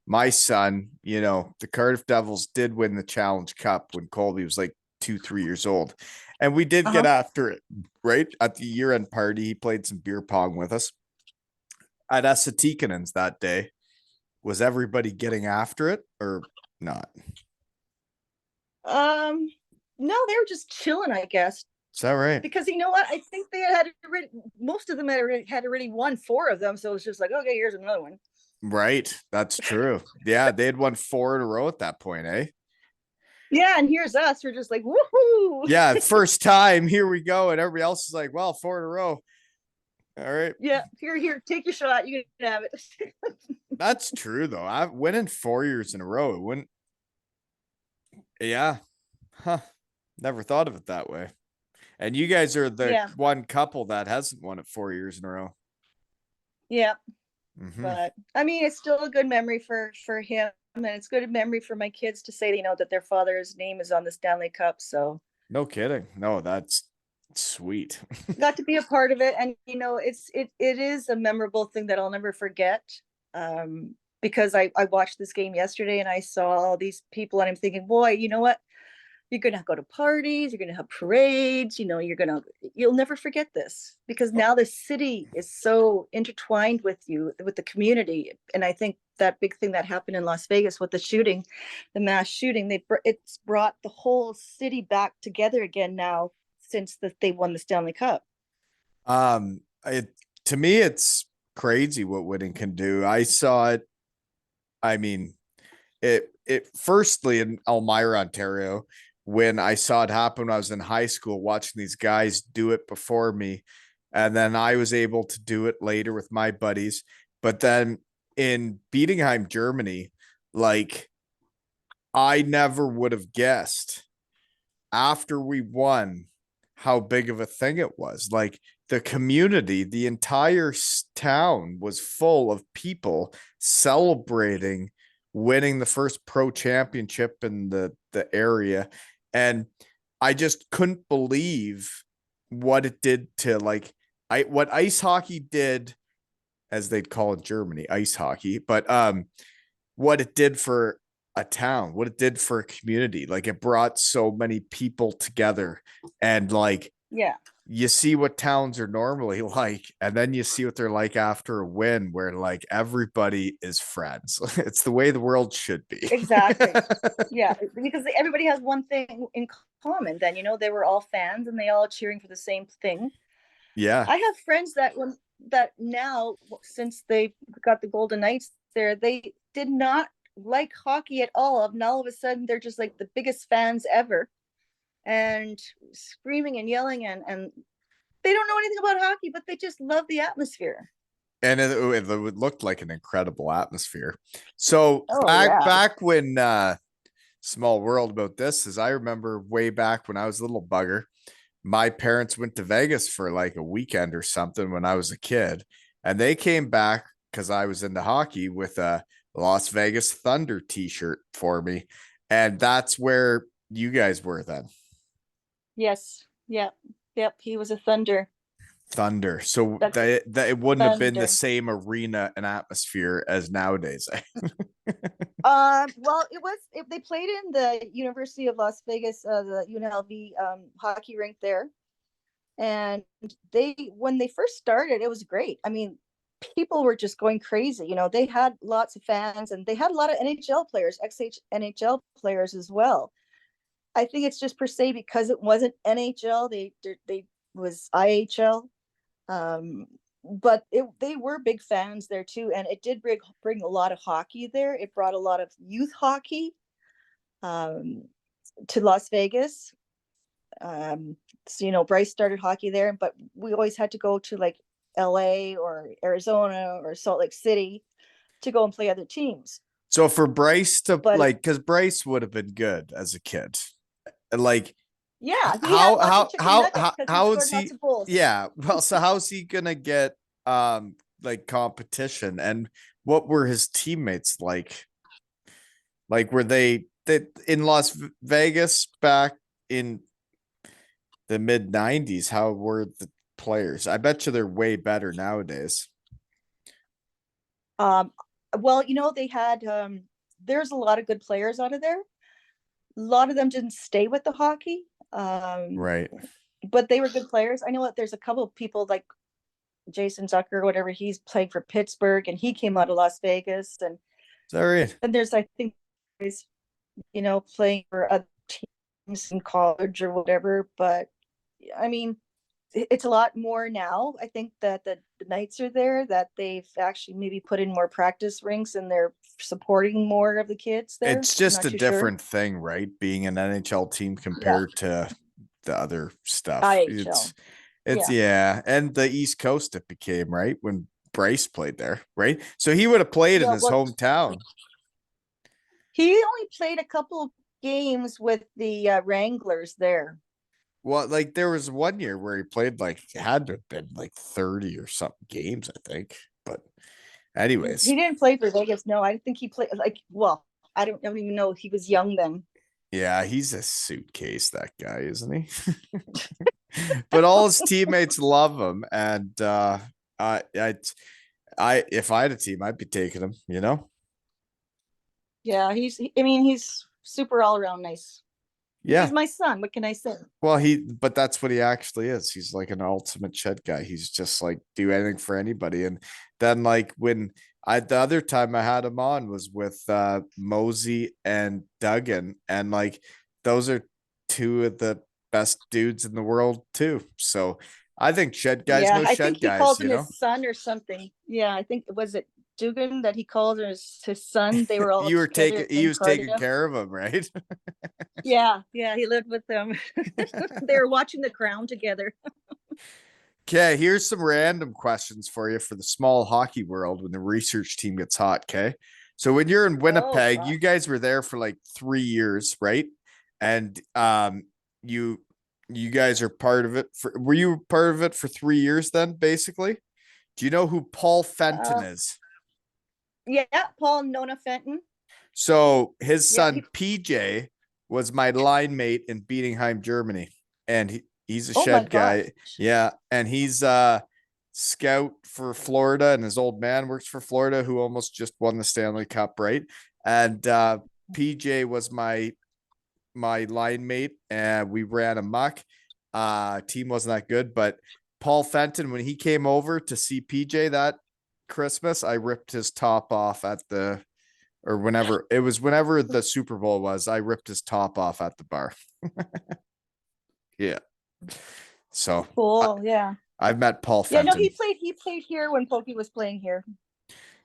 my son, the Cardiff Devils did win the Challenge Cup when Colby was like 2-3 years old. And we did get after it, right? At the year-end party, he played some beer pong with us. At Esa Tikanen's that day, was everybody getting after it or not? No, they were just chilling, I guess. Is that right? Because you know what? I think they had already, most of them had already won 4 of them. So it was just like, okay, here's another one. Right. That's true. Yeah, they had won 4 in a row at that point, eh? Yeah, and here's us. We're just like, woohoo! Yeah, first time. Here we go, and everybody else is like, "Well, 4 in a row." All right. Yeah, here, take your shot. You can have it. That's true though. I've winning 4 years in a row. It wouldn't. Yeah. Huh. Never thought of it that way. And you guys are the one couple that hasn't won it 4 years in a row. Yeah. Mm-hmm. But I mean, it's still a good memory for him, and it's good memory for my kids to say, that their father's name is on the Stanley Cup. So no kidding. No, that's Sweet. got to be a part of it, and it is a memorable thing that I'll never forget. Because I watched this game yesterday and I saw all these people and I'm thinking, boy, you know what? You're gonna go to parties, you're gonna have parades, you'll never forget this, because now the city is so intertwined with you, with the community. And I think that big thing that happened in Las Vegas with the shooting, the mass shooting, it's brought the whole city back together again now, since they won the Stanley Cup. It to me, it's crazy what winning can do. I saw it. I mean, it firstly in Elmira, Ontario, when I saw it happen when I was in high school, watching these guys do it before me. And then I was able to do it later with my buddies. But then in Bietigheim, Germany, like I never would have guessed after we won how big of a thing it was. Like the community, the entire town was full of people celebrating winning the first pro championship in the area. And I just couldn't believe what it did to what ice hockey did, as they'd call it in Germany, ice hockey, but what it did for a town, what it did for a community. Like it brought so many people together, and Yeah, you see what towns are normally like, and then you see what they're like after a win, where like everybody is friends. It's the way the world should be. exactly. Yeah, because everybody has one thing in common. Then they were all fans and they all cheering for the same thing. Yeah. I have friends that now, since they got the Golden Knights there, they did not like hockey at all. And all of a sudden, they're just like the biggest fans ever, and screaming and yelling, and they don't know anything about hockey, but they just love the atmosphere. And it looked like an incredible atmosphere. So Oh back yeah. back when small world about this is I remember way back when I was a little bugger, my parents went to Vegas for like a weekend or something when I was a kid, and they came back because I was into hockey with a Las Vegas Thunder t-shirt for me. And that's where you guys were then. Yes. Yep. Yep. He was a Thunder. Thunder. So That's that it wouldn't have been the Thunder. same arena and atmosphere as nowadays. Well, they played in the University of Las Vegas, the UNLV hockey rink there, and when they first started, it was great. I mean, people were just going crazy. They had lots of fans, and they had a lot of NHL players, NHL players as well. I think it's just per se because it wasn't NHL. They was IHL. But they were big fans there too, and it did bring a lot of hockey there. It brought a lot of youth hockey to Las Vegas. So Bryce started hockey there, but we always had to go to like LA or Arizona or Salt Lake City to go and play other teams. So for Bryce to But because Bryce would have been good as a kid. Like yeah, he had how lots of how chicken how nuggets because he how is scored he? lots of goals. Yeah, well, so how's he gonna get like competition, and what were his teammates like? Like were they that in Las Vegas back in the mid 90s? How were the players? I bet you they're way better nowadays. Um, well, they had there's a lot of good players out of there. A lot of them didn't stay with the hockey, Right. but they were good players. I know that there's a couple of people like Jason Zucker or whatever. He's playing for Pittsburgh, and he came out of Las Vegas. And Sorry. then there's, I think, guys, playing for other teams in college or whatever. But I mean, it's a lot more now. I think that the Knights are there, that they've actually maybe put in more practice rinks and they're supporting more of the kids there. It's I'm just not a too sure. different thing, right? Being an NHL team Yeah, compared to the other stuff. IHL. It's Yeah. yeah, and the East Coast it became, right? When Bryce played there, right? So he would have played in Yeah, his well, hometown. he only played a couple of games with the Wranglers there. Well, like there was one year where he played like had to have been like 30 or something games, I think. But anyways, He didn't play for Vegas. No, I think he played well, I don't even know. He was young then. yeah, he's a suitcase, that guy, isn't he? but all his teammates love him. And I if I had a team, I'd be taking him, you know? Yeah, I mean, he's super all around nice. Yeah. He's my son. What can I say? Well, but that's what he actually is. He's like an ultimate shed guy. He's just like do anything for anybody. And then like when the other time I had him on was with Mosey and Duggan, and like those are two of the best dudes in the world too. So I think shed guys Yeah, know I think shed he guys, calls you him know. his son or something. Yeah, I think was it Dugan that he called his son. They were all You were together taking he in was taking Cardiff. care of him, right? Yeah, yeah, he lived with them. They were watching The Crown together. Okay, here's some random questions for you for the small hockey world when the research team gets hot. Okay. So when you're in Oh Winnipeg, God. you guys were there for like 3 years, right? And you you guys are part of it were you part of it for 3 years then, basically? Do you know who Paul Fenton Uh, is? yeah, Paul Nona Fenton. So his Yeah. son PJ was my line mate in Bietigheim, Germany. And he's a Oh my shed gosh. guy. Yeah. And he's scout for Florida, and his old man works for Florida, who almost just won the Stanley Cup, right? And PJ was my line mate, and we ran a muck. Team wasn't that good, but Paul Fenton, when he came over to see PJ that Christmas, I ripped his top off at the or whenever the Super Bowl was, I ripped his top off at the bar. Yeah. So Cool. Yeah. I've met Paul Yeah. No, Fenton. he played here when Pokey was playing here.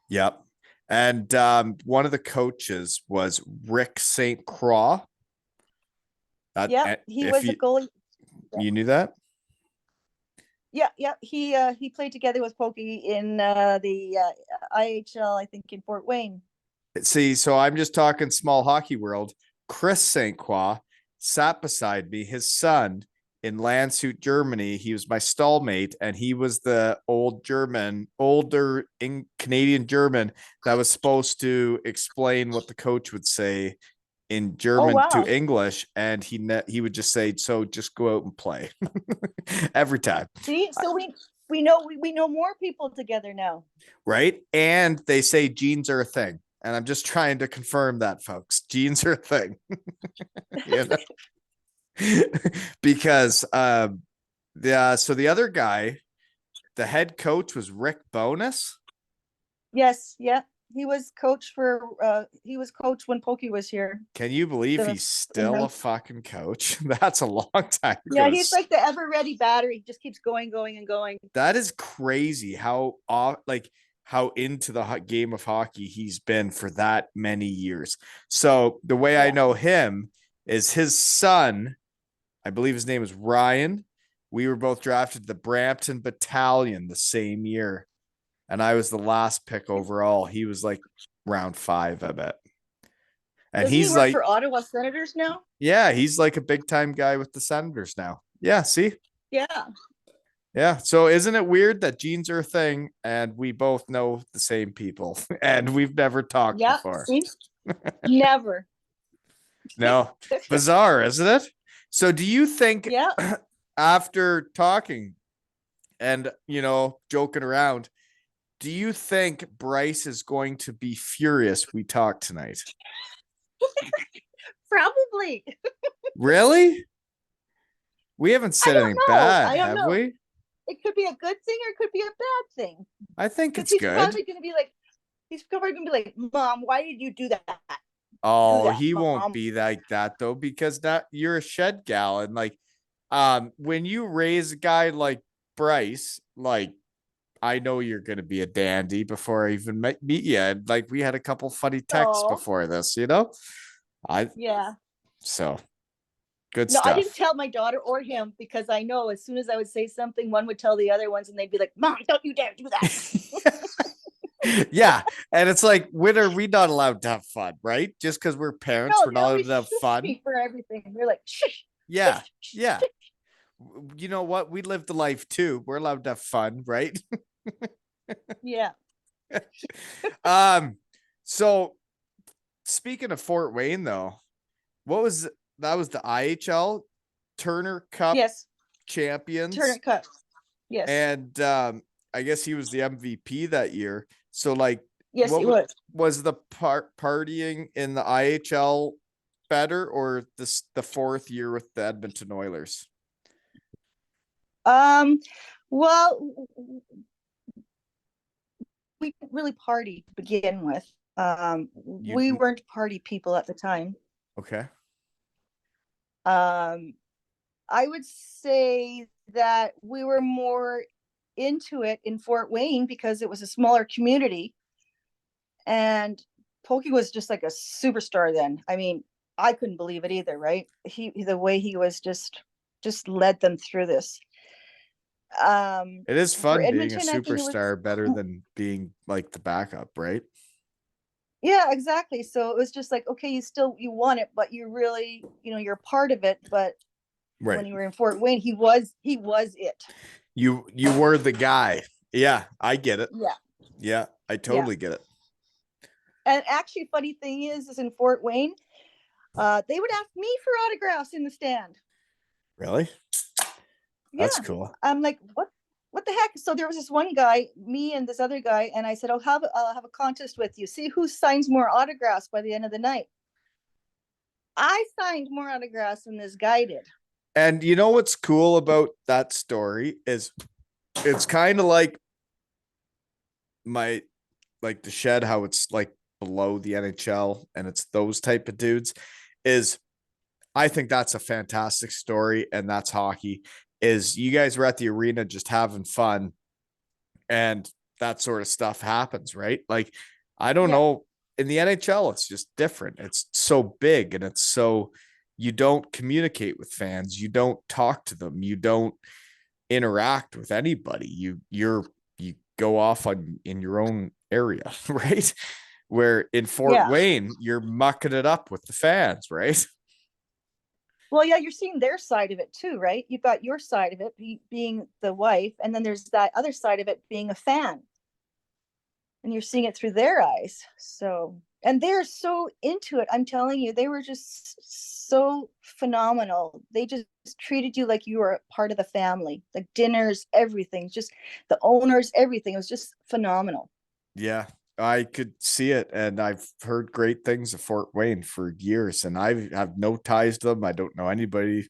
Yep. And one of the coaches was Rick St. Croix. Yeah, he If was a goalie. you knew that? Yeah, yeah. He played together with Pokey in the IHL, I think, in Fort Wayne. See, so I'm just talking small hockey world. Chris St. Croix sat beside me, his son in Landshut, Germany. He was my stallmate, and he was the older Canadian German that was supposed to explain what the coach would say in Oh German to wow. English, and he would just say, "So just go out and play." Every time. See, so we know more people together now. Right? And they say genes are a thing. And I'm just trying to confirm that, folks. Genes are a thing. You know? Because so the other guy, the head coach was Rick Bonus. Yes, yeah. He was coach when Pokey was here. Can you believe he's still a fucking coach? That's a long time ago. Yeah, he's like the ever ready battery. He just keeps going and going. That is crazy how into the game of hockey he's been for that many years. So the way I know him is his son, I believe his name is Ryan. We were both drafted the Brampton Battalion the same year, and I was the last pick overall. He was like round 5, I bet. And Doesn't he work for Ottawa Senators now? Yeah, he's like a big time guy with the Senators now. Yeah, see? Yeah. Yeah. So isn't it weird that genes are a thing and we both know the same people and we've never talked before? Never. No. Bizarre, isn't it? So do you think after talking and, joking around, do you think Bryce is going to be furious we talk tonight? Probably. Really? We haven't said anything bad, have we? It could be a good thing or it could be a bad thing. I think it's he's good. Probably gonna be like, he's probably gonna be like, Mom, why did you do that? Oh, he won't be like that though, because you're a shed gal, and like when you raise a guy like Bryce, like I know you're gonna be a dandy before I even meet you. And like we had a couple funny texts before this, so good stuff. I didn't tell my daughter or him because I know as soon as I would say something, one would tell the other ones and they'd be like, Mom, don't you dare do that. Yeah. And it's like, when are we not allowed to have fun, right? Just because we're parents, we're not allowed to have fun. For everything. They're like, shh. Yeah. Yeah. You know what? We lived the life too. We're allowed to have fun, right? Yeah. So speaking of Fort Wayne though, that was the IHL Turner Cup champions. Turner Cup. Yes. And I guess he was the MVP that year. So like, Yes, what he was the partying in the IHL better, or the fourth year with the Edmonton Oilers? Well, we didn't really party to begin with. We weren't party people at the time. Okay. I would say that we were more into it in Fort Wayne because it was a smaller community, and Pokey was just like a superstar then. I mean, I couldn't believe it either, right? The way he was just led them through this. It is fun being a Edmonton, I think it was superstar, better than being like the backup, right? Yeah, exactly. So it was just like, okay, you want it, but you really, you're part of it. But Right. when you were in Fort Wayne, he was it. You were the guy. Yeah, I get it. Yeah. Yeah, I totally get it. And actually, funny thing is in Fort Wayne, they would ask me for autographs in the stand. Really? Yeah. That's cool. I'm like, what the heck? So there was this one guy, me and this other guy, and I said, I'll have a contest with you. See who signs more autographs by the end of the night. I signed more autographs than this guy did. And you know what's cool about that story is it's kind of like the Shed, how it's like below the NHL and it's those type of dudes. I think that's a fantastic story, and that's hockey. Is you guys were at the arena just having fun, and that sort of stuff happens, right? Like, I don't know, in the NHL, it's just different. It's so big, and it's so, you don't communicate with fans, you don't talk to them, you don't interact with anybody. You go off in your own area, right? Where in Fort Wayne, you're mucking it up with the fans, right? Well, yeah, you're seeing their side of it too, right? You've got your side of it being the wife, and then there's that other side of it being a fan. And you're seeing it through their eyes. So, and they're so into it. I'm telling you, they were just so phenomenal. They just treated you like you were a part of the family, like dinners, everything, just the owners, everything. It was just phenomenal. Yeah, I could see it, and I've heard great things of Fort Wayne for years, and I have no ties to them. I don't know anybody,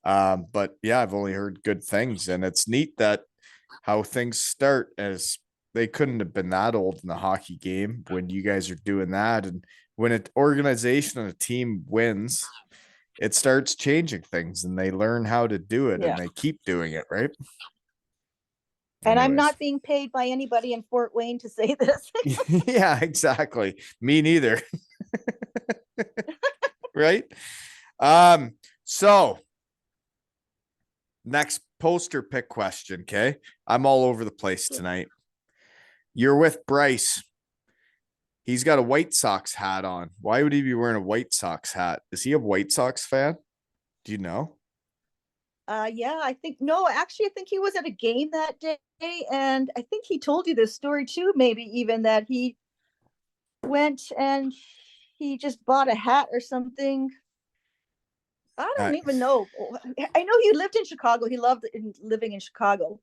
but yeah, I've only heard good things, and it's neat that how things start, as they couldn't have been that old in the hockey game when you guys are doing that, and when an organization and a team wins, it starts changing things, and they learn how to do it, and they keep doing it, right? And I'm not being paid by anybody in Fort Wayne to say this. Yeah, exactly. Me neither. Right? So next poster pick question, okay? I'm all over the place tonight. You're with Bryce. He's got a White Sox hat on. Why would he be wearing a White Sox hat? Is he a White Sox fan? Do you know? Yeah, I think I think he was at a game that day, and I think he told you this story too, maybe even that he went and he just bought a hat or something. I don't even know. I know he lived in Chicago. He loved living in Chicago,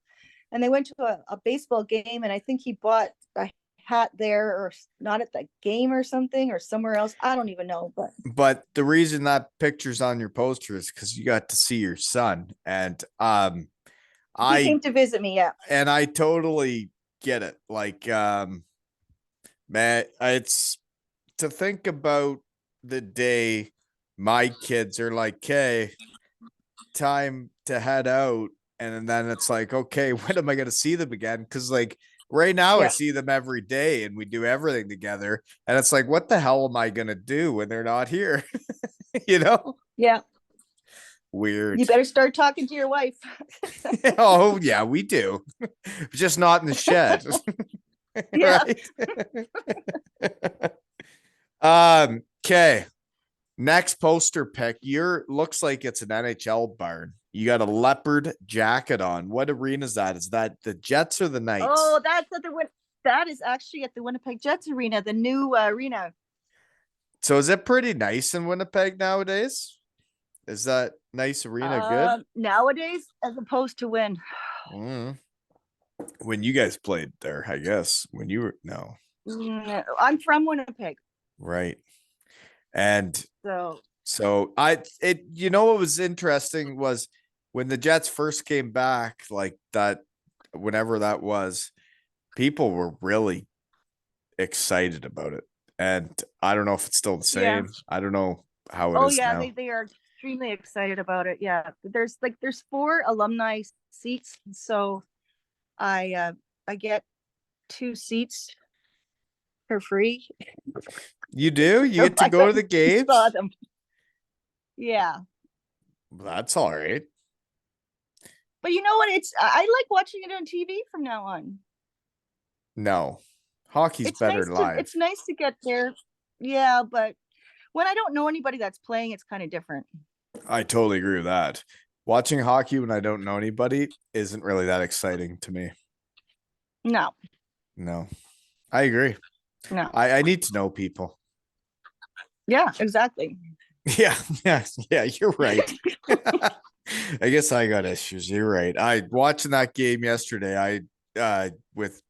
and they went to a baseball game, and I think he bought a hat there, or not at the game or something, or somewhere else. I don't even know. But the reason that picture's on your poster is because you got to see your son, and he came to visit me. Yeah, and I totally get it. Like, man, it's to think about the day my kids are like, okay, time to head out, and then it's like, okay, when am I going to see them again? Because like right now I see them every day and we do everything together, and it's like, what the hell am I going to do when they're not here? You know? Yeah. Weird. You better start talking to your wife. Oh yeah, we do. Just not in the shed. Right? Okay. Next poster pick. Looks like it's an NHL barn. You got a leopard jacket on. What arena is that? Is that the Jets or the Knights? Oh, that is actually at the Winnipeg Jets arena, the new arena. So is it pretty nice in Winnipeg nowadays? Is that Nice arena, good. Nowadays, as opposed to when. Mm. When you guys played there, I guess. When you were no, I'm from Winnipeg, right. And so so you know what was interesting was when the Jets first came back, like that, whenever that was, people were really excited about it. And I don't know if it's still the yeah. same. I don't know how it Oh is yeah, now. they are extremely excited about it. Yeah, there's 4 alumni seats, so I get 2 seats for free. You do? You So get to I go to went the and saw games? them. Yeah, That's all right. but you know what? I like watching it on TV from now on. No. Hockey's better live. It's nice to get there. Yeah, but when I don't know anybody that's playing, it's kind of different. I totally agree with that. Watching hockey when I don't know anybody isn't really that exciting to me. No, No. I agree. no. I need to know people. Yeah, exactly. Yeah, yeah, you're right. I guess I got issues. You're right. I watching that game yesterday. With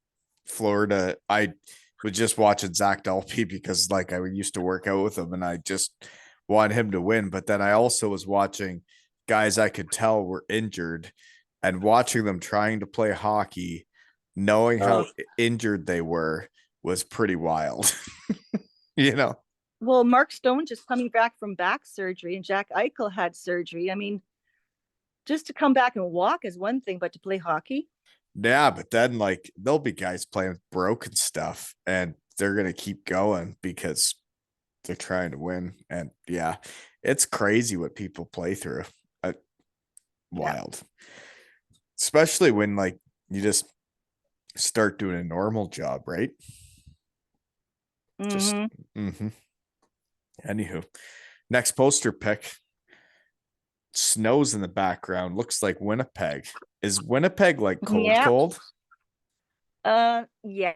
Florida, I was just watching Zach Dalpe because like I used to work out with him and I just wanted him to win. But then I also was watching guys I could tell were injured and watching them trying to play hockey, knowing how injured they were was pretty wild. You know? Well, Mark Stone just coming back from back surgery, and Jack Eichel had surgery. I mean, just to come back and walk is one thing, but to play hockey, Yeah, but then like there'll be guys playing broken stuff and they're gonna keep going because they're trying to win. And yeah, it's crazy what people play through. yeah. Wild. Especially when like you just start doing a normal job, right? Just Mm-hmm. Anywho. Next poster pick. Snows in the background. Looks like Winnipeg. Is Winnipeg like cold, Yeah. cold? Yeah.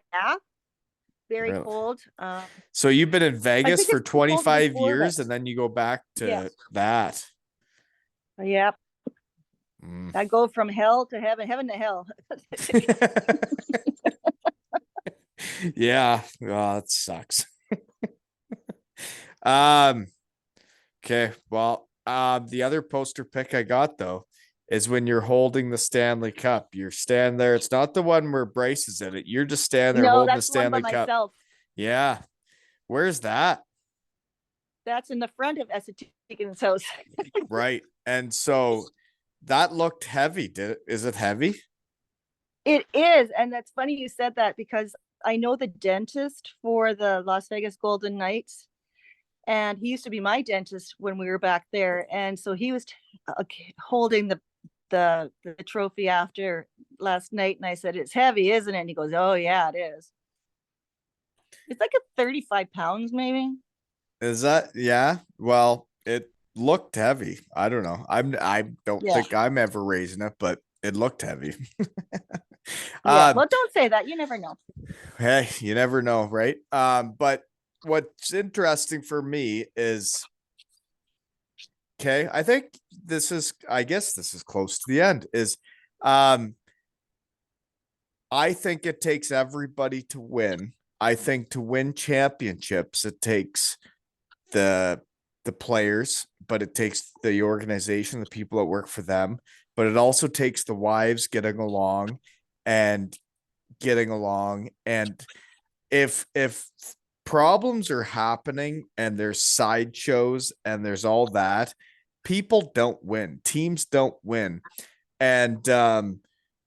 Very Really? cold. So you've been in I Vegas think for it's been cold 25 before years this. and then you go back to Yes. that. Yeah. Mm. I go from hell to heaven, heaven to hell. Yeah. Oh, that sucks. um, okay. Well, the other poster pick I got though is when you're holding the Stanley Cup. You're standing there. It's not the one where Bryce is in it. You're just standing there No, holding the that's the one by Stanley Cup. myself. Yeah. Where's that? That's in the front of Esatigan's house. Right. And so that looked heavy. Is it heavy? It is, and that's funny you said that because I know the dentist for the Las Vegas Golden Knights, and he used to be my dentist when we were back there, and so he was holding the trophy after last night, and I said, "It's heavy, isn't it?" And he goes, "Oh yeah, it is. It's like a 35 pounds, maybe." Is that yeah? Well, it looked heavy. I don't know. I don't Yeah, think I'm ever raising it, but it looked heavy. yeah. um, Well, don't say that. You never know. hey, you never know, right? But what's interesting for me is okay, I guess this is close to the end, is um I think it takes everybody to win. I think to win championships, it takes the the players, but it takes the organization, the people that work for them, but it also takes the wives and getting along. And if problems are happening and there's sideshows and there's all that, people don't win. Teams don't win. And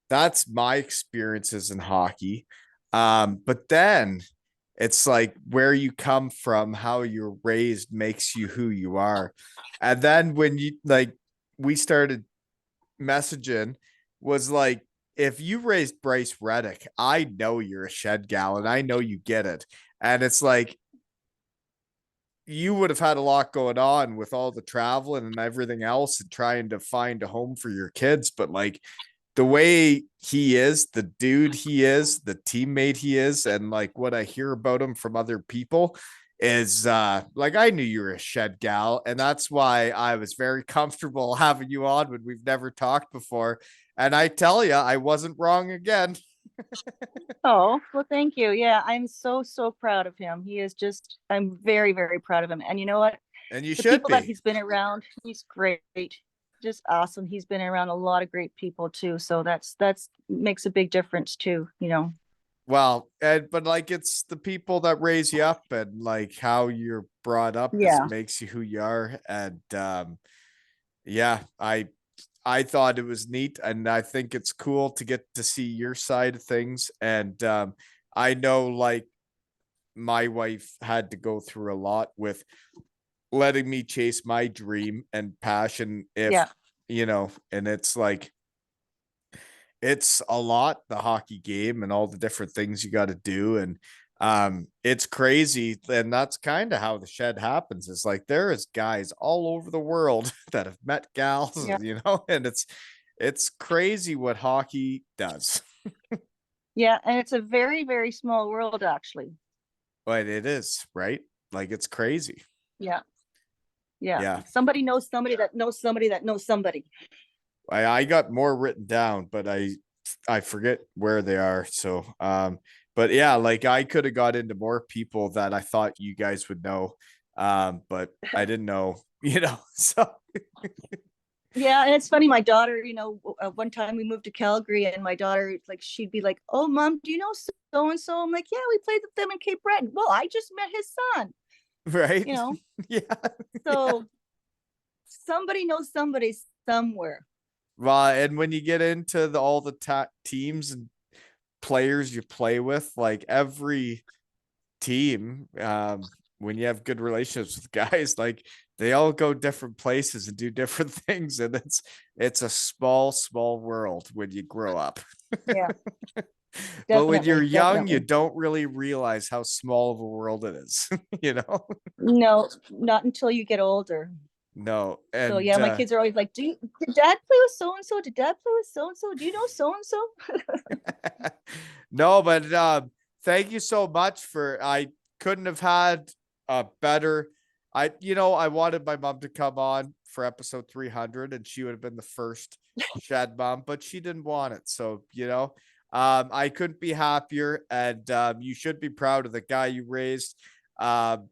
that's my experiences in hockey. But then it's like where you come from, how you're raised makes you who you are. And then when you like, we started messaging, was like, if you raised Bryce Reddick, I know you're a shed gal and I know you get it. And it's like, you would have had a lot going on with all the traveling and everything else and trying to find a home for your kids. But like, the way he is, the dude he is, the teammate he is, and like what I hear about him from other people, is like I knew you were a shed gal, and that's why I was very comfortable having you on when we've never talked before. And I tell you, I wasn't wrong again. Oh, well, thank you. Yeah, I'm so, so proud of him. He is just, I'm very, very proud of him. And you know what? And you The should people that be. he's been around, he's great. Just awesome. He's been around a lot of great people too. So that's makes a big difference too, you know. Well, but like it's the people that raise you up and like how you're brought up is Yeah. makes you who you are. And yeah, I thought it was neat, and I think it's cool to get to see your side of things. And I know like my wife had to go through a lot with letting me chase my dream and passion if Yeah. and it's like it's a lot, the hockey game and all the different things you got to do. And it's crazy. And that's kind of how the shed happens. It's like there is guys all over the world that have met gals, Yeah. and it's crazy what hockey does. Yeah. And it's a very, very small world actually. But it is, right? Like it's crazy. Yeah. Yeah. Yeah. Somebody knows somebody that knows somebody that knows somebody. I got more written down, but I forget where they are. So but yeah, like I could have got into more people that I thought you guys would know. But I didn't know, so Yeah, and it's funny. My daughter, one time we moved to Calgary, and my daughter, like, she'd be like, "Oh, mom, do you know so and so?" I'm like, "Yeah, we played with them in Cape Breton." Well, I just met his son, right. you know. Yeah. So somebody knows somebody somewhere. Well, and when you get into all the teams and players you play with, like every team, when you have good relationships with guys, like they all go different places and do different things, and it's a small world when you grow up. Yeah, But when you're definitely, young, you definitely. don't really realize how small of a world it is, you know? No, not until you get older. No. So And yeah, my kids are always like, did dad play with so and so? Did dad play with so and so? Do you know so and so?" no, but thank you so much for I couldn't have had a better I wanted my mom to come on for episode 300 and she would have been the first shed mom, but she didn't want it. So, I couldn't be happier, and you should be proud of the guy you raised. Um,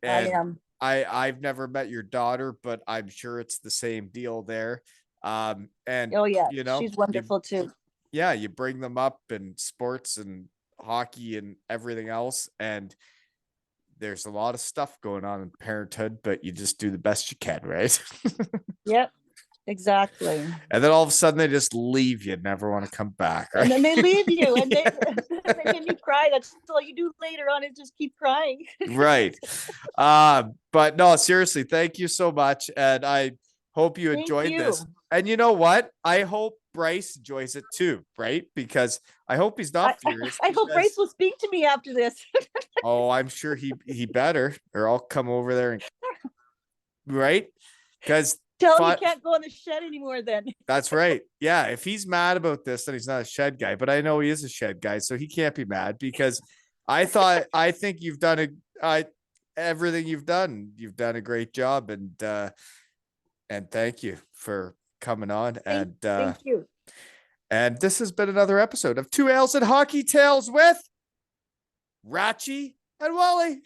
I and am. I've never met your daughter, but I'm sure it's the same deal there. And Oh yeah, you she's wonderful too. yeah, you bring them up in sports and hockey and everything else. And there's a lot of stuff going on in parenthood, but you just do the best you can, right? Yep, exactly. And then all of a sudden they just leave you, never want to come back, And right? then they leave you, and they Yeah, they make you cry. That's all you do later on is just keep crying. right. But no, seriously, thank you so much. And I hope you Thank enjoyed this. you. And you know what? I hope Bryce enjoys it too, right? Because I hope he's I, not furious I hope Bryce because will speak to me after this. oh, I'm sure he better, or I'll come over there and right? Because Tell him he can't go in the shed anymore then. that's right. Yeah, if he's mad about this, then he's not a shed guy. But I know he is a shed guy, so he can't be mad because I think you've done everything you've done. You've done a great job, and thank you for coming on. Thank you. And this has been another episode of Two Ales and Hockey Tales with Rach and Wally.